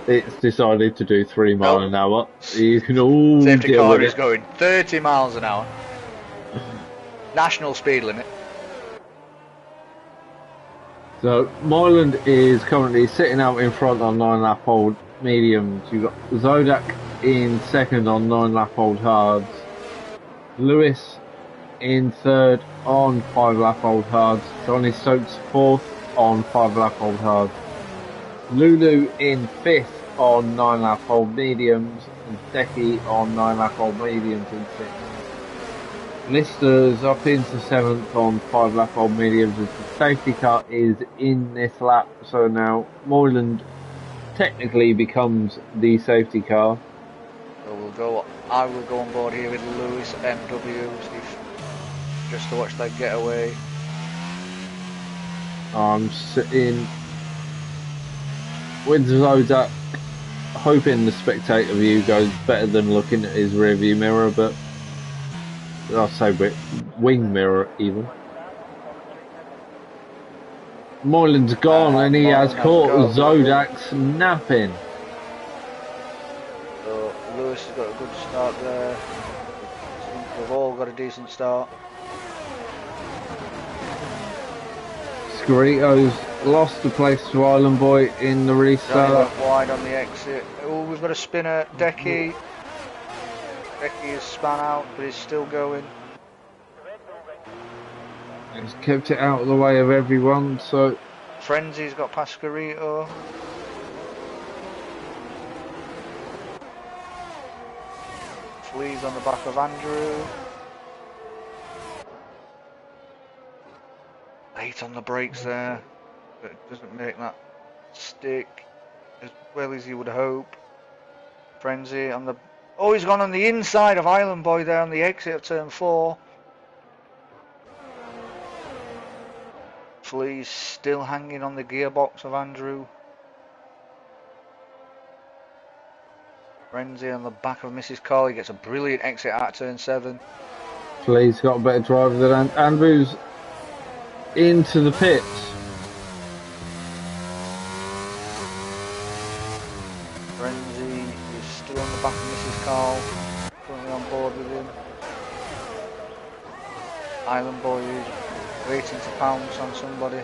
S1: It's decided to do 3 miles an hour. You can all
S2: safety
S1: deal
S2: car
S1: with
S2: is going 30 miles an hour. National speed limit.
S1: So Moylan is currently sitting out in front on 9-lap-old mediums. You've got Zodak in second on 9-lap-old hards. Lewis in third on 5-lap-old hards. Johnny Stokes fourth on 5-lap-old hards. Lulu in fifth on 9-lap-old mediums. And Decky on 9-lap-old mediums in sixth. Lister's up into seventh on 5-lap-old mediums as the safety car is in this lap. So now Moylan technically becomes the safety car.
S2: So I will go on board here with Lewis MW just to watch that getaway.
S1: I'm sitting with Zodak, hoping the spectator view goes better than looking at his rear view mirror, but I'll say wing mirror even. Moylan's gone and he has caught Zodak's napping.
S2: So Lewis has got a good start there. We've all got a decent start.
S1: Scarito's lost the place to Island Boy in the restart.
S2: Wide on the exit. Oh, we've got a spinner. Decky is spun out, but he's still going.
S1: He's kept it out of the way of everyone, so...
S2: Frenzy's got past Scarito. Flea's on the back of Andrew. Late on the brakes there, but it doesn't make that stick as well as you would hope. Frenzy on the... Oh, he's gone on the inside of Island Boy there on the exit of turn 4. Flea's still hanging on the gearbox of Andrew. Frenzy on the back of Mrs. Colley gets a brilliant exit out of turn 7.
S1: Flea's got a better driver than Andrew's into the pits.
S2: Frenzy is still on the back of Mrs. Carl, currently on board with him. Island Boy is waiting to pounce on somebody.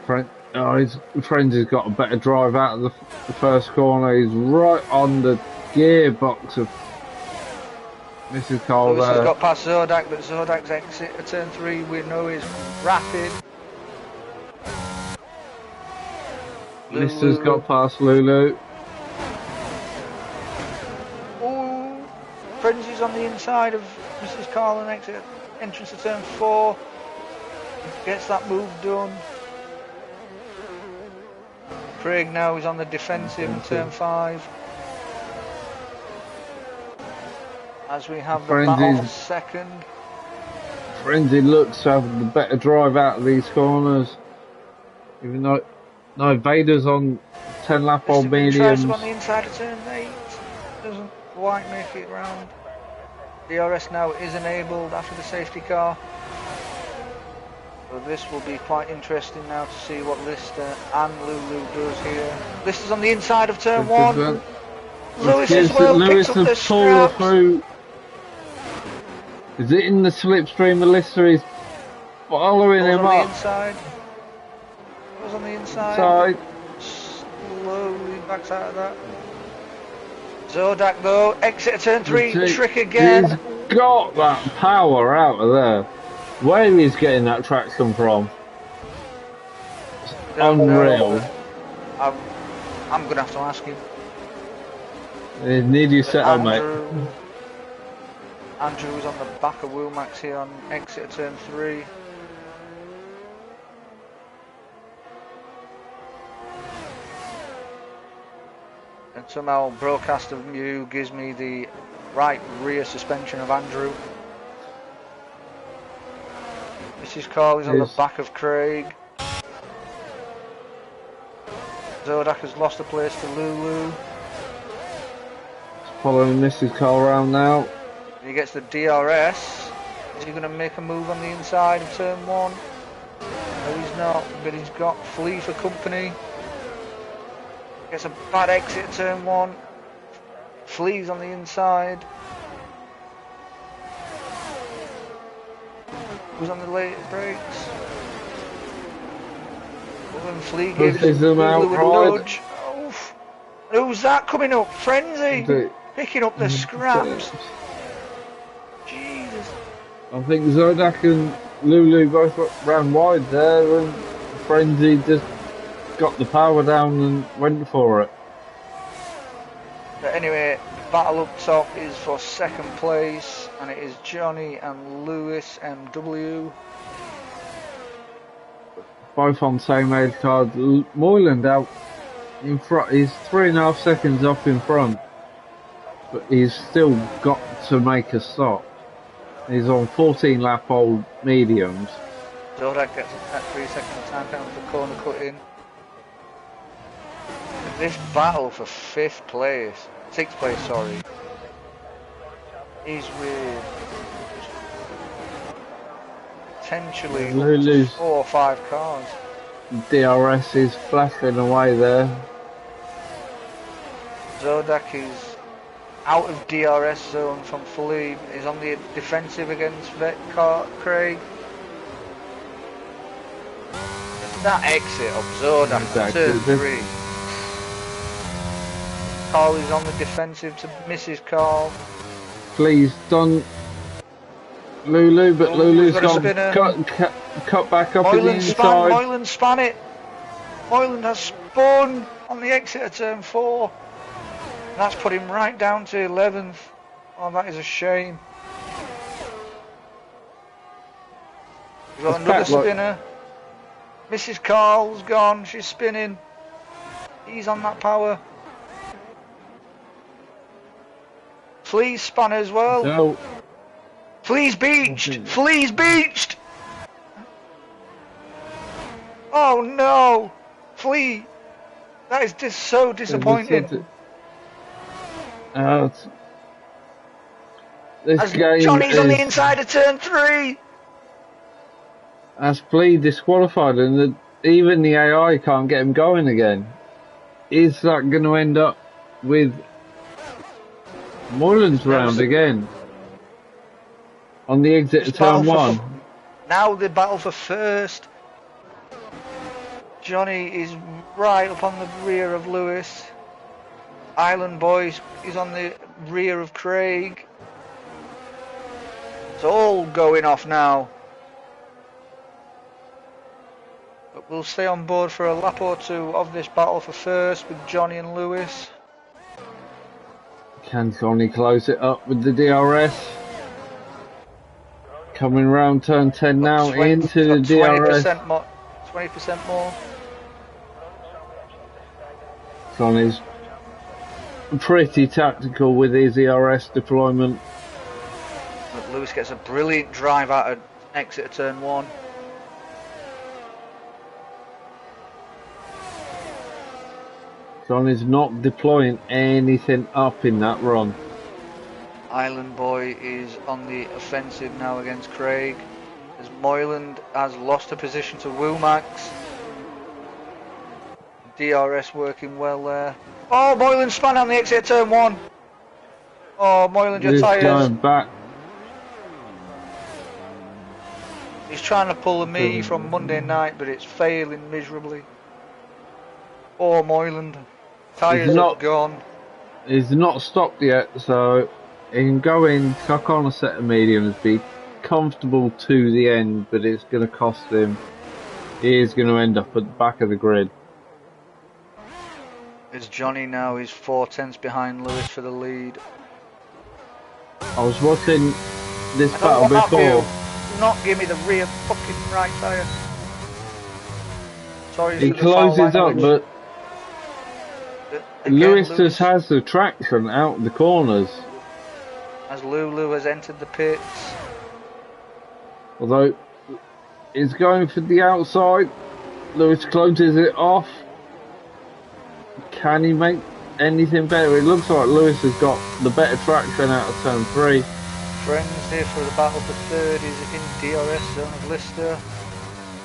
S1: Frenzy's got a better drive out of the first corner. He's right on the gearbox of Mrs. Cole
S2: Lewis
S1: there.
S2: has got past Zodak, but Zodak's exit at turn 3 we know is rapid.
S1: Lister's got past Lulu.
S2: Oh, Frenzy's on the inside of Mrs. Carl and exit entrance to turn 4. Gets that move done. Craig now is on the defensive in turn 5. As we have the battle for second.
S1: Frenzy looks to have the better drive out of these corners. Even though Vader's on 10-lap-old mediums.
S2: Tries on the inside of turn 8. Doesn't quite make it round. DRS now is enabled after the safety car. So this will be quite interesting now to see what Lister and Lulu does here. Lister's on the inside of turn 1. Lewis as
S1: gives
S2: well picks
S1: Lewis
S2: up
S1: a
S2: the
S1: pull
S2: scraps.
S1: through. Is it in the slipstream? Melissa is following
S2: Goes
S1: him
S2: on the
S1: up.
S2: inside. Goes on the inside.
S1: Side.
S2: Slowly backs out of that. Zodak though, exit of turn 3, trick
S1: He's
S2: again.
S1: got that power out of there. Where he's getting that traction from?
S2: Don't
S1: Unreal.
S2: know. I'm going to have to ask him.
S1: They need you set up, mate.
S2: Andrew is on the back of Womax here on exit of turn 3. And somehow broadcast of view gives me the right rear suspension of Andrew. Mrs. Carl is on the back of Craig. Zodak has lost the place to Lulu.
S1: Following Mrs. Carl around now.
S2: He gets the DRS. Is he going to make a move on the inside of turn 1? No, he's not, but he's got Flea for company. Gets a bad exit at turn 1. Flea's on the inside. Who's on the late brakes? When Flea gives Lulu a nudge. Oof. Who's that coming up? Frenzy! Picking up the scraps. Jesus.
S1: I think Zodak and Lulu both ran wide there, and Frenzy just got the power down and went for it.
S2: But anyway, battle up top is for second place, and it is Johnny and Lewis MW.
S1: Both on same age card. Moyland out in front. He's 3.5 seconds off in front, but he's still got to make a stop. He's on 14 lap old mediums.
S2: Zodak gets a 3-second time penalty for corner cutting. This battle for 6th place, is with potentially
S1: Lulu's
S2: 4 or 5 cars.
S1: DRS is flashing away there.
S2: Zodak is out of DRS zone from Philippe, is on the defensive against Craig. That exit of Zodak turn 3. Carl is on the defensive to Mrs. Carl.
S1: Please don't Lulu, but Lulu's gone cut back up in the inside.
S2: Moyland span it. Moyland has spun on the exit of turn 4. And that's put him right down to 11th. Oh, that is a shame. We've got another spinner. Mrs. Carl's gone. She's spinning. He's on that power. Flea's spun as well.
S1: No.
S2: Flea's beached. Flea's beached. Oh no, Flea. That is just so disappointing.
S1: This game
S2: Johnny's on the inside of turn 3.
S1: As Flea disqualified, and even the AI can't get him going again. Is that going to end up with Moylan's round again? On the exit of turn 1.
S2: Now the battle for first. Johnny is right up on the rear of Lewis. Island Boy is on the rear of Craig. It's all going off now. But we'll stay on board for a lap or 2 of this battle for first with Johnny and Lewis.
S1: Can Johnny close it up with the DRS? Coming round turn 10 now into the DRS.
S2: 20% more.
S1: Johnny's pretty tactical with his DRS deployment.
S2: But Lewis gets a brilliant drive out of exit of turn 1.
S1: Johnny's not deploying anything up in that run.
S2: Island Boy is on the offensive now against Craig, as Moyland has lost a position to Womax. DRS working well there. Oh, Moylan spun on the exit turn 1. Oh, Moylan, your
S1: Lewis
S2: tyres.
S1: going back.
S2: He's trying to pull a me from Monday night, but it's failing miserably. Oh, Moyland. Tyres have gone.
S1: He's not stopped yet, so he can go in, tuck on a set of mediums, be comfortable to the end, but it's going to cost him. He is going to end up at the back of the grid.
S2: As Johnny now is 4/10 behind Lewis for the lead.
S1: I was watching this battle before.
S2: Not give me the rear fucking right tyre. Sorry.
S1: He closes up, but again, Lewis just has the traction out the corners.
S2: As Lulu has entered the pits.
S1: Although he's going for the outside, Lewis closes it off. Can he make anything better? It looks like Lewis has got the better traction out of turn 3.
S2: Friends here for the battle for third is in DRS zone of Lister.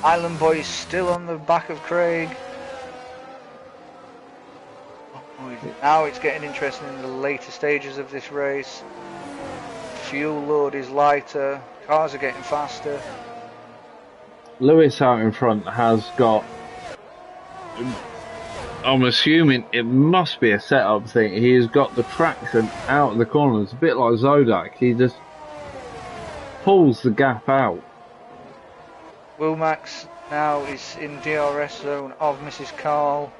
S2: Island Boy is still on the back of Craig. Now it's getting interesting in the later stages of this race. Fuel load is lighter, cars are getting faster.
S1: Lewis out in front has got, I'm assuming it must be a setup thing, he has got the traction out of the corners, a bit like Zodak, he just pulls the gap out.
S2: Womax now is in DRS zone of Mrs. Carl.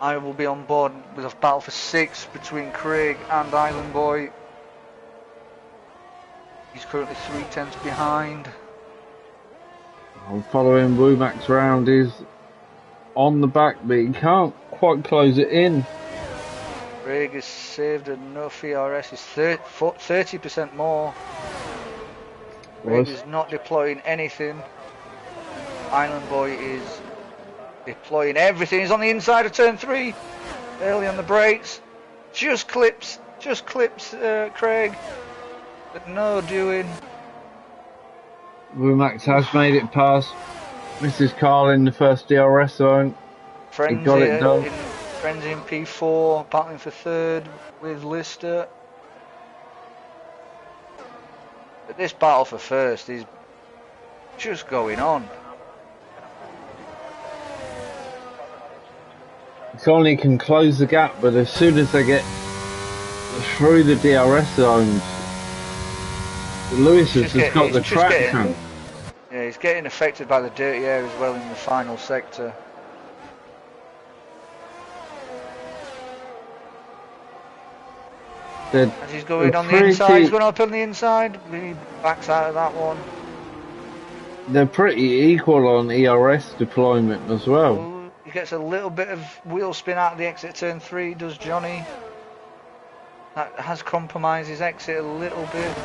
S2: I will be on board with a battle for 6 between Craig and Island Boy. He's currently 3/10 behind.
S1: I'm following Womax round, he's on the back but he can't quite close it in.
S2: Craig has saved enough ERS, is 30% more. Craig is not deploying anything. Island Boy is deploying everything. He's on the inside of turn 3, early on the brakes. Just clips Craig, but no doing.
S1: Womax has made it past Mrs. Carl in the first DRS zone. He got it done.
S2: Frenzy in P4, battling for third with Lister. But this battle for first is just going on.
S1: Conley can close the gap, but as soon as they get through the DRS zones, Lewis has just got the traction.
S2: Yeah, he's getting affected by the dirty air as well in the final sector. As he's going on the inside, he's going up on the inside, he backs out of that one.
S1: They're pretty equal on ERS deployment as well.
S2: Ooh, he gets a little bit of wheel spin out of the exit turn 3, does Johnny. That has compromised his exit a little bit.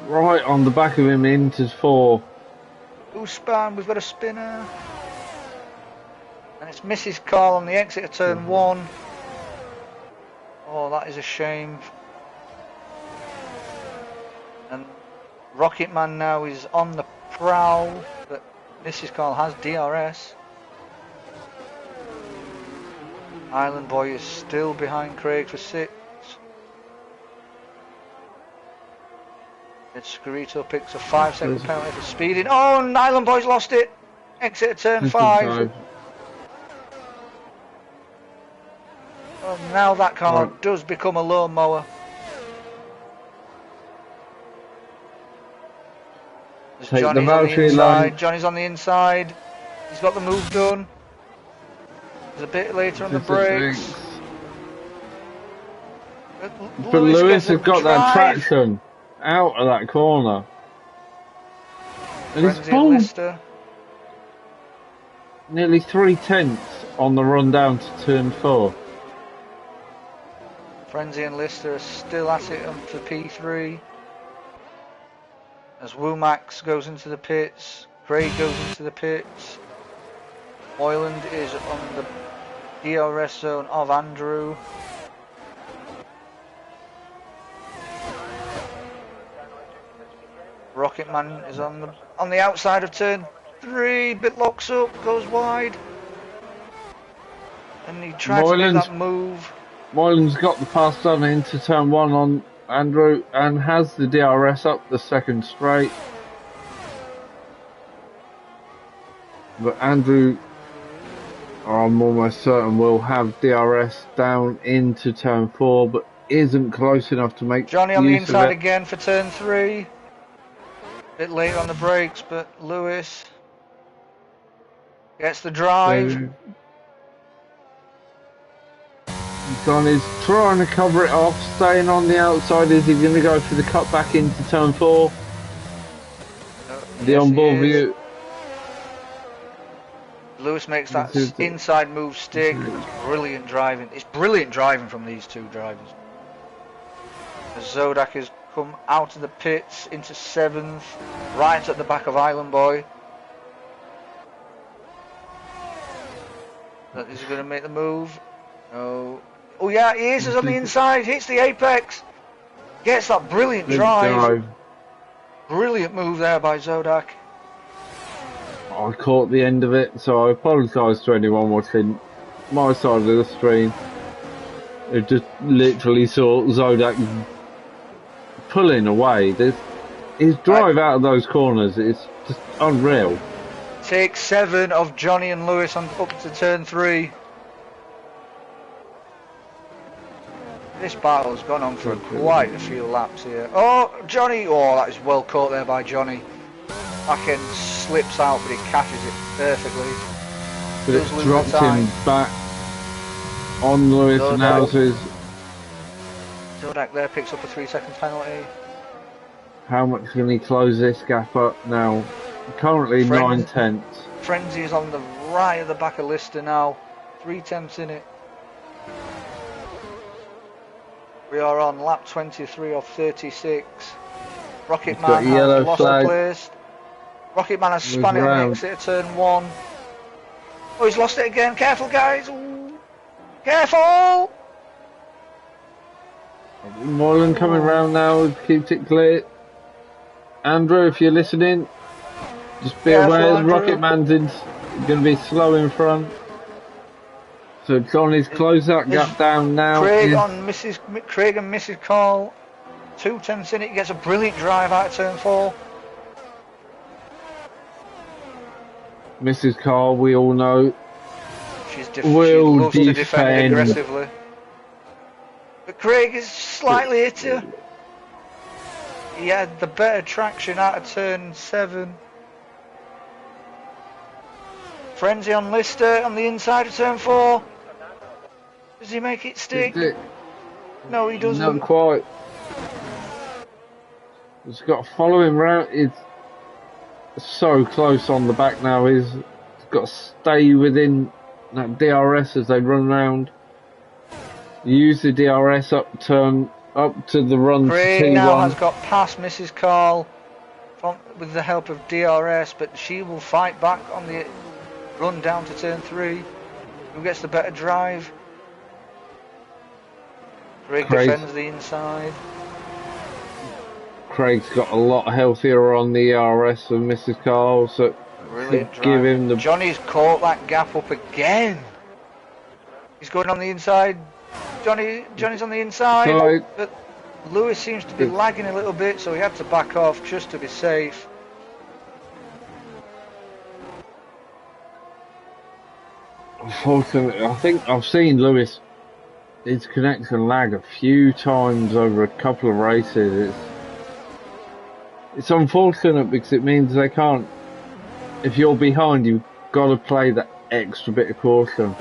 S1: Right on the back of him into 4.
S2: Who's spun? We've got a spinner. And it's Mrs. Carl on the exit of turn 1. Oh, that is a shame. And Rocketman now is on the prowl, but Mrs. Carl has DRS. Island Boy is still behind Craig for 6. Scarito picks a 5-second penalty for speeding. Oh, and Island Boy's lost it. Exit at turn 5. Well, now that car does become a lawnmower. Johnny's on the inside. Johnny's on the inside. He's got the move done. He's a bit later on the brakes.
S1: But Lewis has got that traction out of that corner. And he's pulled nearly 3/10 on the run down to turn 4.
S2: Frenzy and Lister are still at it for P3. As Womax goes into the pits, Craig goes into the pits. Moyland is on the DRS zone of Andrew. Rocketman is on the outside of turn 3. Bit locks up, goes wide, and he tried to make that move.
S1: Moylan's got the pass done into turn 1 on Andrew and has the DRS up the second straight. But Andrew, I'm almost certain, will have DRS down into turn 4, but isn't close enough to make
S2: Johnny on the
S1: use
S2: inside
S1: of it.
S2: again for turn 3. Bit late on the brakes, but Lewis gets the drive.
S1: Johnny's trying to cover it off, staying on the outside. Is he going to go for the cut back into turn 4? The onboard view.
S2: Lewis makes that inside move stick. It's brilliant driving. It's brilliant driving from these two drivers. As Zodak has come out of the pits into 7th, right at the back of Island Boy. Is he going to make the move? No. Oh yeah, he is. He's on the inside. Hits the apex. Gets that brilliant drive. Brilliant move there by Zodak.
S1: I caught the end of it, so I apologise to anyone watching my side of the stream. I just literally saw Zodak pulling away. His drive out of those corners is just unreal.
S2: Take 7 of Johnny and Lewis on up to turn 3. This battle's gone on for quite a few laps here. Oh, Johnny! Oh, that is well caught there by Johnny. Back end slips out, but he catches it perfectly.
S1: But it dropped him back on Lewis now.
S2: Zodak there picks up a 3-second penalty.
S1: How much can he close this gap up now? Currently 9/10.
S2: Frenzy is on the right of the back of Lister now. 3/10 in it. We are on lap 23 of 36. Rocketman has lost the place. Rocketman has spun it on the exit of turn 1. Oh, he's lost it again. Careful, guys. Ooh. Careful!
S1: Moylan coming round now. Keeps it clear. Andrew, if you're listening, just be aware Rocketman's going to be slow in front. So Johnny's closed that gap down now.
S2: Craig and Mrs. Call. 2/10 in it. He gets a brilliant drive out of turn 4.
S1: Mrs. Carl, we all know,
S2: she loves to defend aggressively. But Craig is slightly hit her. He had the better traction out of turn 7. Frenzy on Lister on the inside of turn 4. Does he make it stick? No, he doesn't.
S1: Not quite. He's got to follow him round. It's so close on the back now. He's got to stay within that DRS as they run round. Use the DRS up to the run.
S2: Craig now has got past Mrs. Carl with the help of DRS, but she will fight back on the run down to turn 3. Who gets the better drive? Craig defends the inside.
S1: Craig's got a lot healthier on the ERS than Mrs. Carl, so give him the...
S2: Johnny's caught that gap up again. He's going on the inside. Johnny's on the inside, but Lewis seems to be lagging a little bit, so he had to back off just to be safe.
S1: Unfortunately, I think I've seen Lewis, his connection lag a few times over a couple of races. It's unfortunate because it means they can't, if you're behind, you've got to play that extra bit of caution.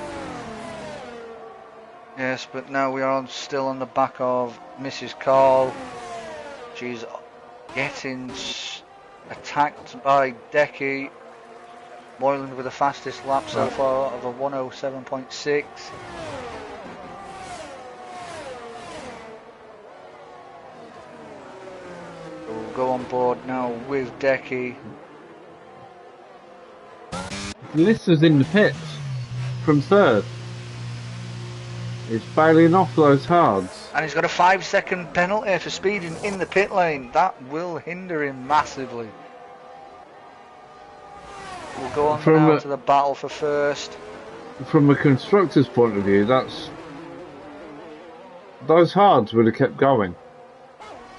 S2: Yes, but now we are still on the back of Mrs. Carl. She's getting attacked by Decky. Moylan with the fastest lap so far of a 107.6. We'll go on board now with Decky.
S1: Lister's in the pits from 3rd. He's bailing off those hards.
S2: And he's got a 5-second penalty for speeding in the pit lane. That will hinder him massively. We'll go on now to the battle for first.
S1: From a constructor's point of view, those hards would have kept going.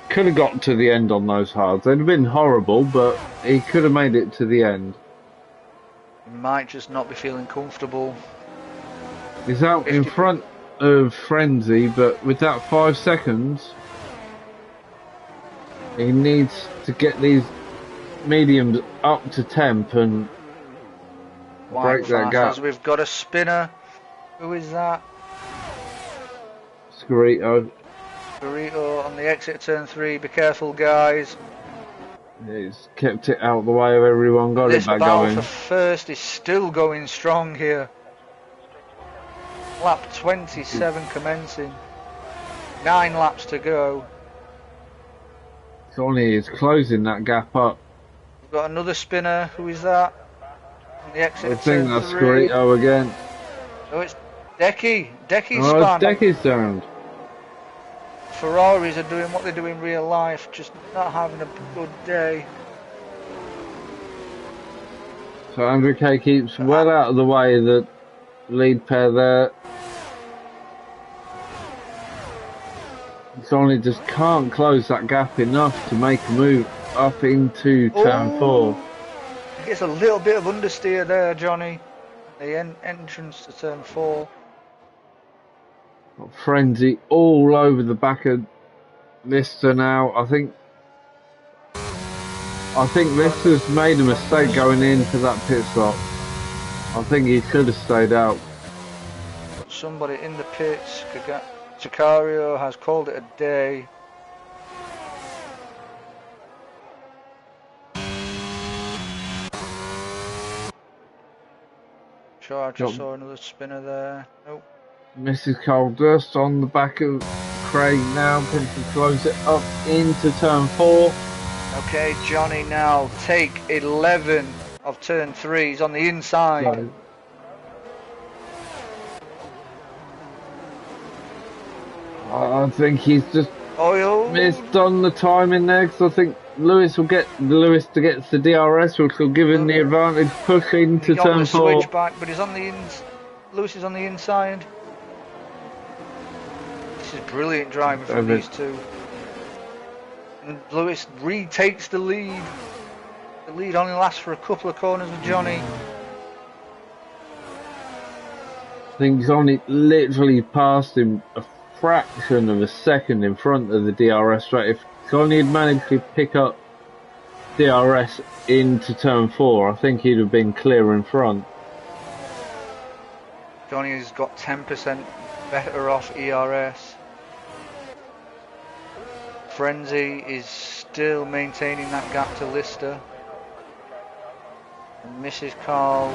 S1: Could have got to the end on those hards. They'd have been horrible, but he could have made it to the end.
S2: He might just not be feeling comfortable.
S1: He's out in front of Frenzy, but with that 5 seconds, he needs to get these mediums up to temp and break that gap.
S2: We've got a spinner. Who is that?
S1: Scorito
S2: on the exit turn 3. Be careful, guys.
S1: He's kept it out of the way of everyone. Got it back going.
S2: This battle for first is still going strong here. Lap 27 commencing. 9 laps to go.
S1: Sonny is closing that gap up.
S2: We've got another spinner. Who is that? On the exit
S1: I think that's
S2: 3.
S1: Scorito again.
S2: Oh, it's Decky. Decky's
S1: spun. Decky's turned.
S2: Ferraris are doing what they do in real life, just not having a good day.
S1: So Andrew K keeps well out of the way of the lead pair there. Sonny just can't close that gap enough to make a move up into turn 4.
S2: He gets a little bit of understeer there, Johnny. The entrance to turn 4.
S1: Frenzy all over the back of Lister now. I think Lister's made a mistake going into that pit stop. I think he should have stayed out.
S2: Somebody in the pits. Sicario has called it a day. Sure, I just saw another spinner there. Nope.
S1: Mrs. Cole Dust on the back of Craig now, can close it up into turn 4.
S2: Okay, Johnny now take 11 of turn 3. He's on the inside.
S1: So, I think he's just missed on the timing there, because I think Lewis to get the DRS, which will give him the advantage, pushing to turn 4.
S2: Switch back, but he's on the Lewis is on the inside. This is brilliant driving from these two. And Lewis retakes the lead. The lead only lasts for a couple of corners with Johnny.
S1: I think he's only literally passed him a fraction of a second in front of the DRS rate. If Johnny had managed to pick up DRS into turn 4, I think he'd have been clear in front.
S2: Johnny has got 10% better off ERS. Frenzy is still maintaining that gap to Lister. And Mrs. Carl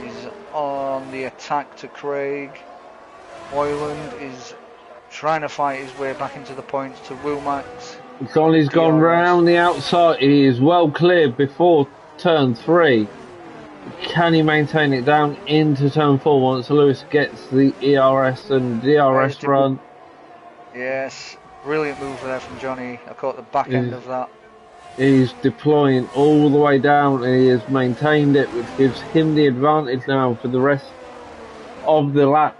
S2: is on the attack to Craig. Moyland is trying to fight his way back into the points to Womax.
S1: Johnny's gone round the outside. He is well cleared before turn 3. Can he maintain it down into turn 4 once Lewis gets the ERS and DRS run?
S2: Yes, brilliant move there from Johnny. I caught the back end of that.
S1: He's deploying all the way down and he has maintained it, which gives him the advantage now for the rest of the lap.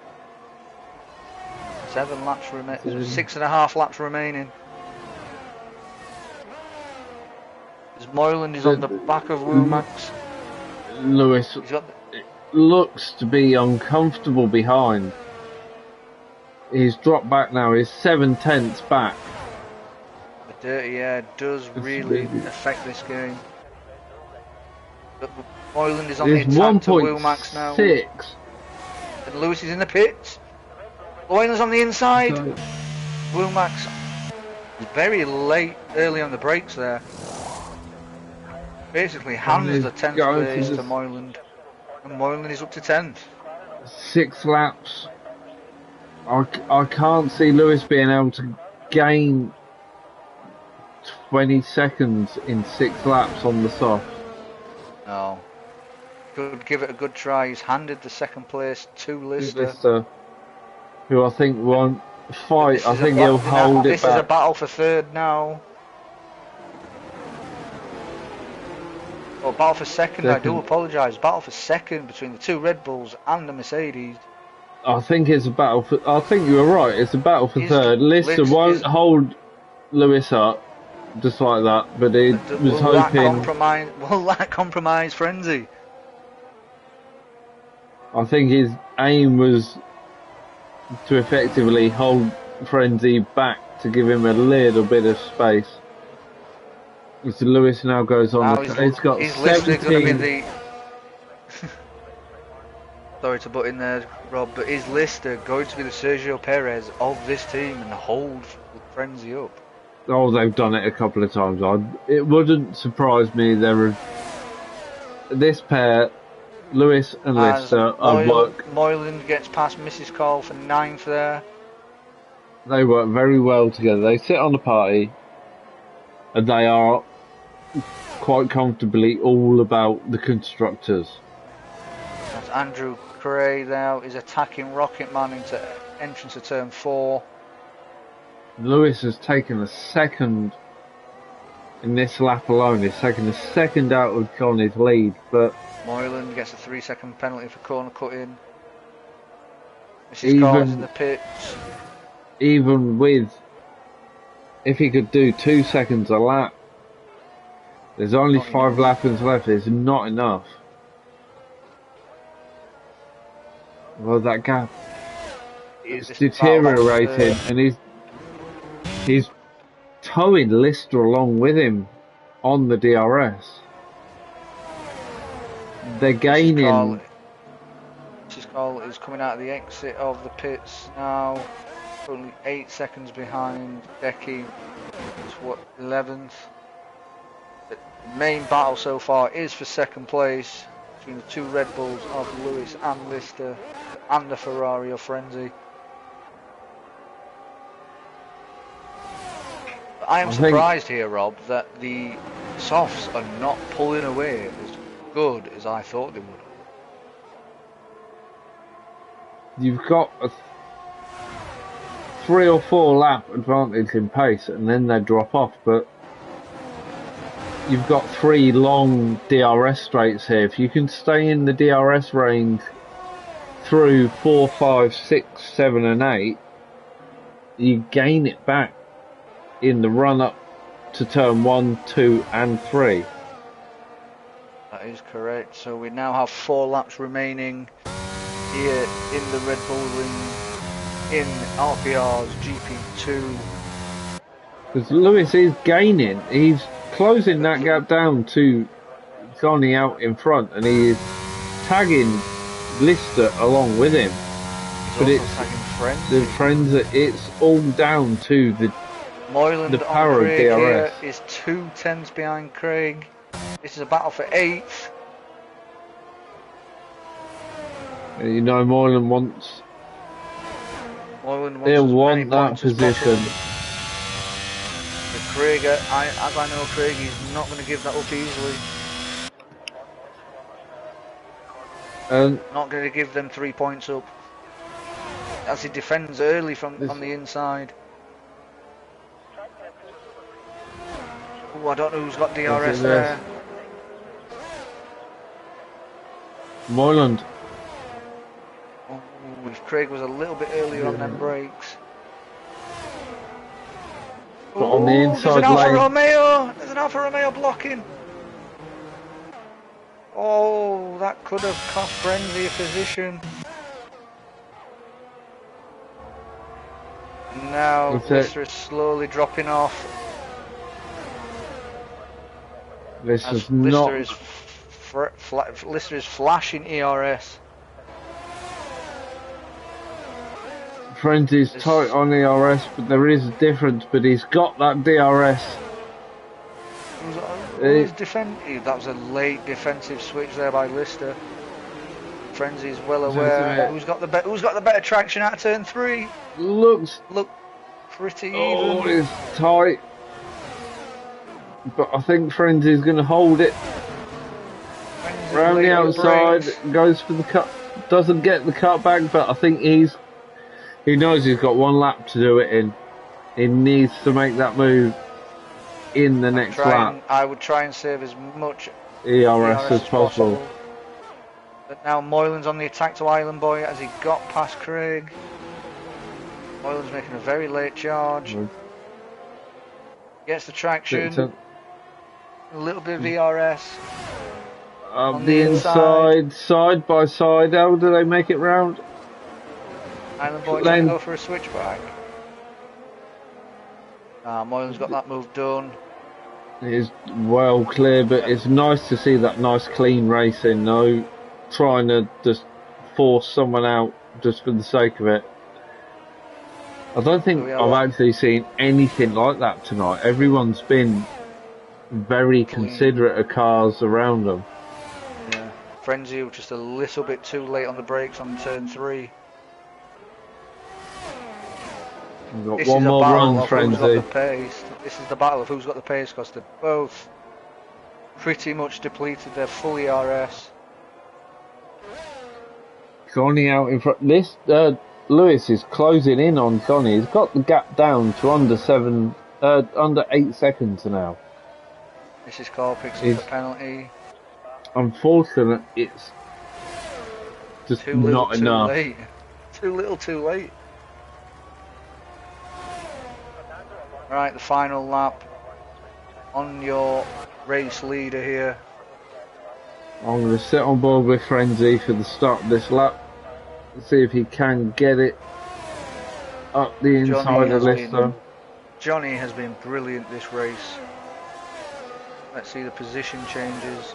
S2: 7 laps remaining. 6.5 laps remaining. As Moyland is on the back of Womax.
S1: Lewis looks to be uncomfortable behind. He's dropped back now. He's 7/10 back.
S2: The dirty air does really affect this game. But Moyland is on the attack to Womax now.
S1: 6.
S2: And Lewis is in the pits. Moyland's on the inside. Womax is very early on the brakes there. Basically hands the 10th place to Moyland. And Moyland is up to 10th.
S1: 6 laps. I can't see Lewis being able to gain 20 seconds in 6 laps on the soft.
S2: No. Could give it a good try. He's handed the 2nd place to Lister.
S1: Who I think fight. I think he'll hold it
S2: back. This is a battle for third now. Or battle for second. I do apologise. Battle for second between the two Red Bulls and the Mercedes.
S1: I think it's a battle for. I think you were right. It's a battle for third. Lister won't hold Lewis up just like that, but he was hoping.
S2: Will that compromise Frenzy?
S1: I think his aim was to effectively hold Frenzy back to give him a little bit of space. Mr. Lewis now goes on. He's got 17.
S2: Sorry to butt in there, Rob, but is Lister going to be the Sergio Perez of this team and hold Frenzy up?
S1: Oh, they've done it a couple of times. It wouldn't surprise me. This pair, Lewis and Lister,
S2: Moylan gets past Mrs. Cole for 9th there.
S1: They work very well together. They sit on the party, and they are quite comfortably all about the constructors.
S2: That's Andrew Cray now is attacking Rocketman into entrance of turn 4.
S1: Lewis has taken a second in this lap alone. He's taken a second out of Johnny's lead, but
S2: Moylan gets a 3-second penalty for corner cutting. Mrs. Cole is in the pits.
S1: Even with, if he could do 2 seconds a lap, there's only 5 laps left. It's not enough. Well, that gap is deteriorating, and he's towing Lister along with him on the DRS. They're gaining.
S2: Mrs. Cole is coming out of the exit of the pits now. Only 8 seconds behind Becky. It's 11th. The main battle so far is for second place between the two Red Bulls of Lewis and Lister and the Ferrari of Frenzy. I am surprised here, Rob, that the softs are not pulling away as good as I thought they would.
S1: You've got a 3 or 4 lap advantage in pace, and then they drop off, but you've got 3 long DRS straights here. If you can stay in the DRS range through 4, 5, 6, 7 and 8, you gain it back in the run up to turn 1, 2 and 3.
S2: That is correct. So we now have 4 laps remaining here in the Red Bull Ring in RPR's GP2.
S1: Because Lewis is gaining. He's closing that gap down to Johnny out in front, and he is tagging Lister along with him.
S2: But it's tagging
S1: friends. It's all down to the power of DRS.
S2: Is 2 tenths behind Craig. This is a battle for 8th.
S1: You know, Moylan wants. He'll want that position.
S2: But Craig, as I know Craig, he's not going to give that up easily. Not going to give them 3 points up. As he defends early on the inside. Ooh, I don't know who's got DRS there.
S1: Moylan.
S2: Oh, if Craig was a little bit earlier on them brakes.
S1: But on the inside
S2: there's an Alfa Romeo blocking. Oh, that could have cost Frenzy a position. Now Lister is slowly dropping off.
S1: Lister
S2: is flashing ERS.
S1: Frenzy's tight on ERS, but there is a difference. But he's got that DRS.
S2: That was a late defensive switch there by Lister. Frenzy's well aware. Who's got the better traction out of turn 3? Look pretty even.
S1: Oh, it's tight. But I think Frenzy's going to hold it. Round the outside, goes for the cut, doesn't get the cut back, but I think he's He knows he's got one lap to do it in. He needs to make that move in the next lap.
S2: I would try and save as much
S1: ERS as possible.
S2: But now Moylan's on the attack to Island Boy as he got past Craig. Moylan's making a very late charge. Gets the traction. A little bit of ERS.
S1: On the inside, side by side. How do they make it round?
S2: Island Boy trying to go for a switchback. Moylan's got that move done.
S1: It is well clear, but it's nice to see that nice clean racing, no trying to just force someone out just for the sake of it. I don't think I've actually seen anything like that tonight. Everyone's been very considerate of cars around them.
S2: Yeah, Frenzy just a little bit too late on the brakes on turn 3.
S1: We've got one more run, Frenzy.
S2: This is the battle of who's got the pace, because they're both pretty much depleted. They're full ERS.
S1: Johnny out in front. Lewis is closing in on Johnny. He's got the gap down to under 8 seconds now.
S2: Mrs. Cole picks up the penalty.
S1: Unfortunate, it's just not enough.
S2: Too little, too late. Right, the final lap on your race leader here.
S1: I'm going to sit on board with Frenzy for the start of this lap. See if he can get it up the inside of Lister.
S2: Johnny has been brilliant this race. Let's see the position changes.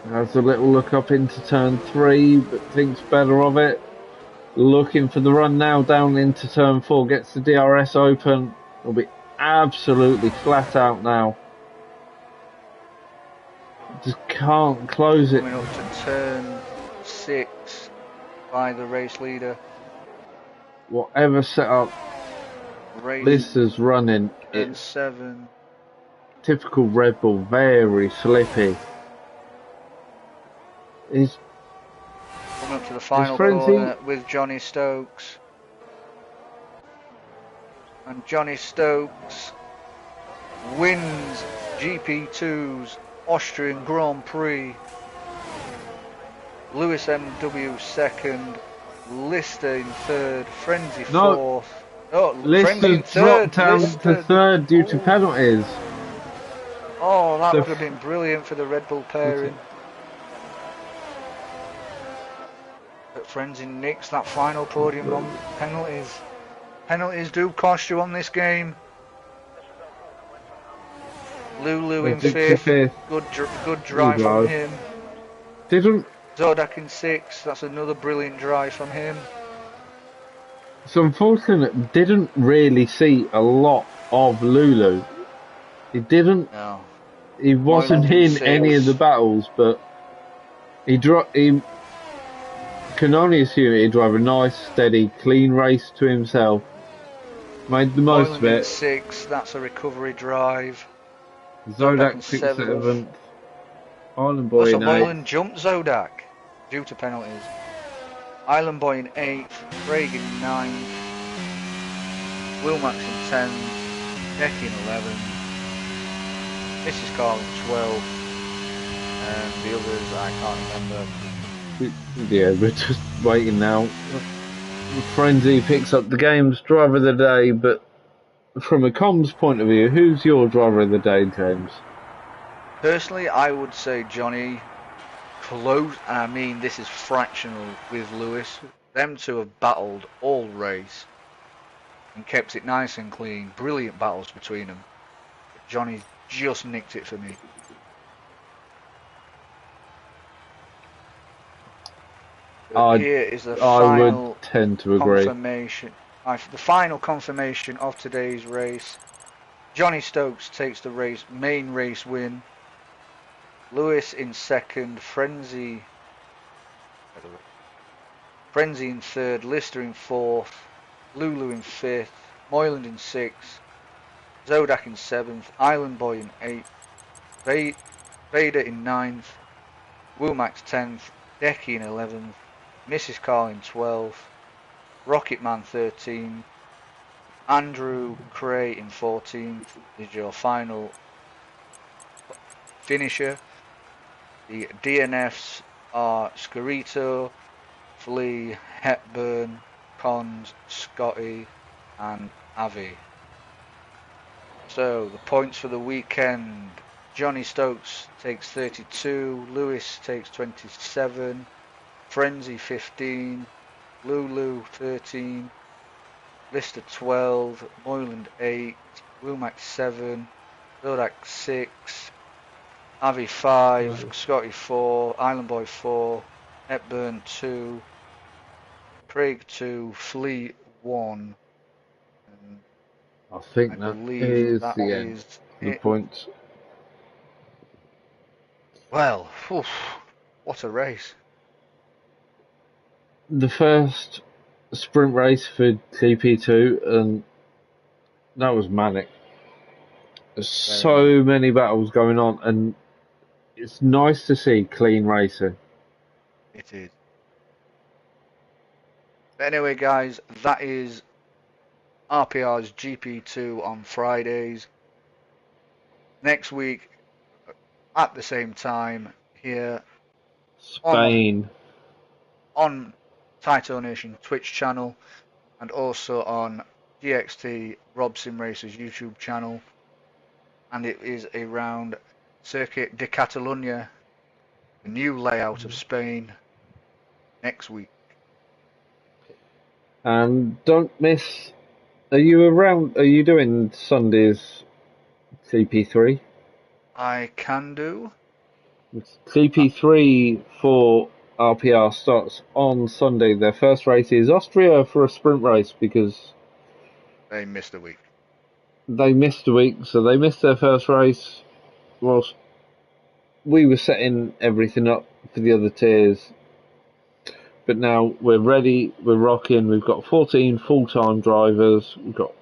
S1: Has a little look up into turn 3, but thinks better of it. Looking for the run now down into turn 4. Gets the DRS open. Will be absolutely flat out now. Just can't close it.
S2: Coming up to turn 6 by the race leader.
S1: Whatever setup this is running,
S2: it's 7.
S1: Typical Red Bull, very slippy. He's
S2: coming up to the final corner with Johnny Stokes. And Johnny Stokes wins GP2's Austrian Grand Prix. Lewis MW second, Lister in third, Frenzy fourth.
S1: Lister dropped down to third due to penalties.
S2: Oh, that would have been brilliant for the Red Bull pairing. But Frenzy nicks that final podium on penalties. Penalties do cost you on this game. Lulu in fifth. Good drive from him. Zodak in 6th. That's another brilliant drive from him.
S1: It's unfortunate. Didn't really see a lot of Lulu. He didn't.
S2: No.
S1: He wasn't in any of the battles, but he can only assume he'd drive a nice, steady, clean race to himself. Made the most of it.
S2: 6th. That's a recovery drive.
S1: Zodak 7th. Island Boy in 8th.
S2: Moylan jumped Zodak due to penalties. Island Boy in 8th, Craig in 9th, Wilmax in 10th, Becky in 11th, Mrs. Carl in 12th, and the others I can't remember.
S1: Yeah, we're just waiting now. Frenzy picks up the game's driver of the day, but from a comms point of view, who's your driver of the day, James?
S2: Personally, I would say Johnny. Close, and I mean this is fractional with Lewis. Them two have battled all race and kept it nice and clean. Brilliant battles between them. But Johnny just nicked it for me. Here is the final
S1: would tend to agree.
S2: confirmation. The final confirmation of today's race. Johnny Stokes takes the main race win. Lewis in 2nd, Frenzy in 3rd, Lister in 4th, Lulu in 5th, Moyland in 6th, Zodak in 7th, Island Boy in 8th, Vader in 9th, Wilmax 10th, Decky in 11th, Mrs. Carl in 12th, Rocketman 13th, Andrew Cray in 14th is your final finisher. The DNFs are Scarito, Flea, Hepburn, Cons, Scotty, and Avi. So the points for the weekend: Johnny Stokes takes 32, Lewis takes 27, Frenzy 15, Lulu 13, Lister 12, Moyland 8, Womack 7, Zodak 6, Avi 5, Scotty 4, Island Boy 4, Hepburn 2, Craig 2, Flea 1, and
S1: I think
S2: I
S1: that
S2: believe
S1: is
S2: that
S1: the end
S2: is
S1: of the
S2: it.
S1: points.
S2: Well, oof, what a race.
S1: The first sprint race for GP2, and that was manic. There's
S2: Very nice.
S1: so many battles going on, and it's nice to see clean racing.
S2: It is. But anyway, guys, that is RPR's GP2 on Fridays. Next week, at the same time, here on
S1: Spain.
S2: on Taito Nation Twitch channel, and also on DXT Rob Sim Racers YouTube channel. And it is around Circuit de Catalunya, the new layout of Spain, next week.
S1: And don't miss. Are you around? Are you doing Sunday's CP3?
S2: I can do.
S1: CP3 for RPR starts on Sunday. Their first race is Austria for a sprint race because
S2: They missed a week.
S1: they missed a week, so they missed their first race whilst we were setting everything up for the other tiers. But now we're ready, we're rocking. We've got 14 full-time drivers. We've got,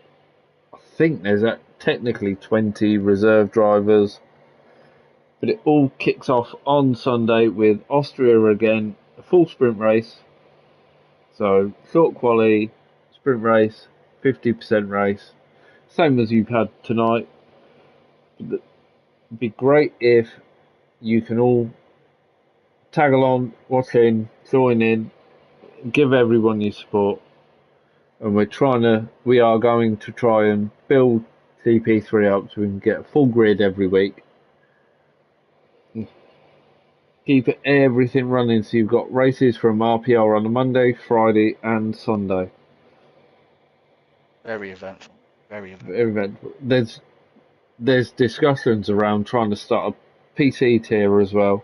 S1: I think there's technically 20 reserve drivers. But it all kicks off on Sunday with Austria again, a full sprint race. So short quali, sprint race, 50% race, same as you've had tonight. It'd be great if you can all tag along, watch in, join in, give everyone your support. And we are going to try and build CP3 up so we can get a full grid every week. Keep everything running so you've got races from RPR on a Monday, Friday, and Sunday.
S2: Very eventful. Very
S1: eventful. There's discussions around trying to start a PC tier as well,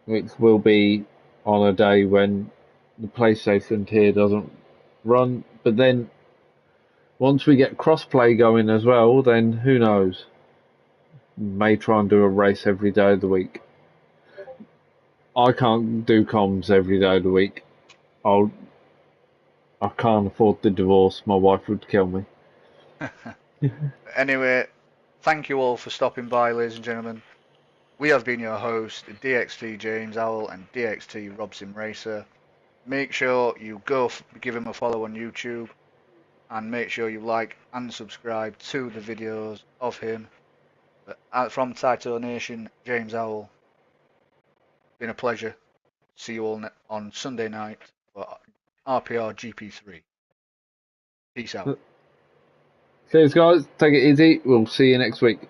S1: which will be on a day when the PlayStation tier doesn't run. But then once we get crossplay going as well, then who knows? May try and do a race every day of the week. I can't do comms every day of the week. I can't afford the divorce. My wife would kill me.
S2: Anyway, thank you all for stopping by, ladies and gentlemen. We have been your hosts, DXT James Owl and DXT Robson Racer. Make sure you go give him a follow on YouTube, and make sure you like and subscribe to the videos of him. But from Taito Nation, James Owl, been a pleasure. See you all on Sunday night for RPR GP3. Peace out.
S1: Cheers, guys. Take it easy. We'll see you next week.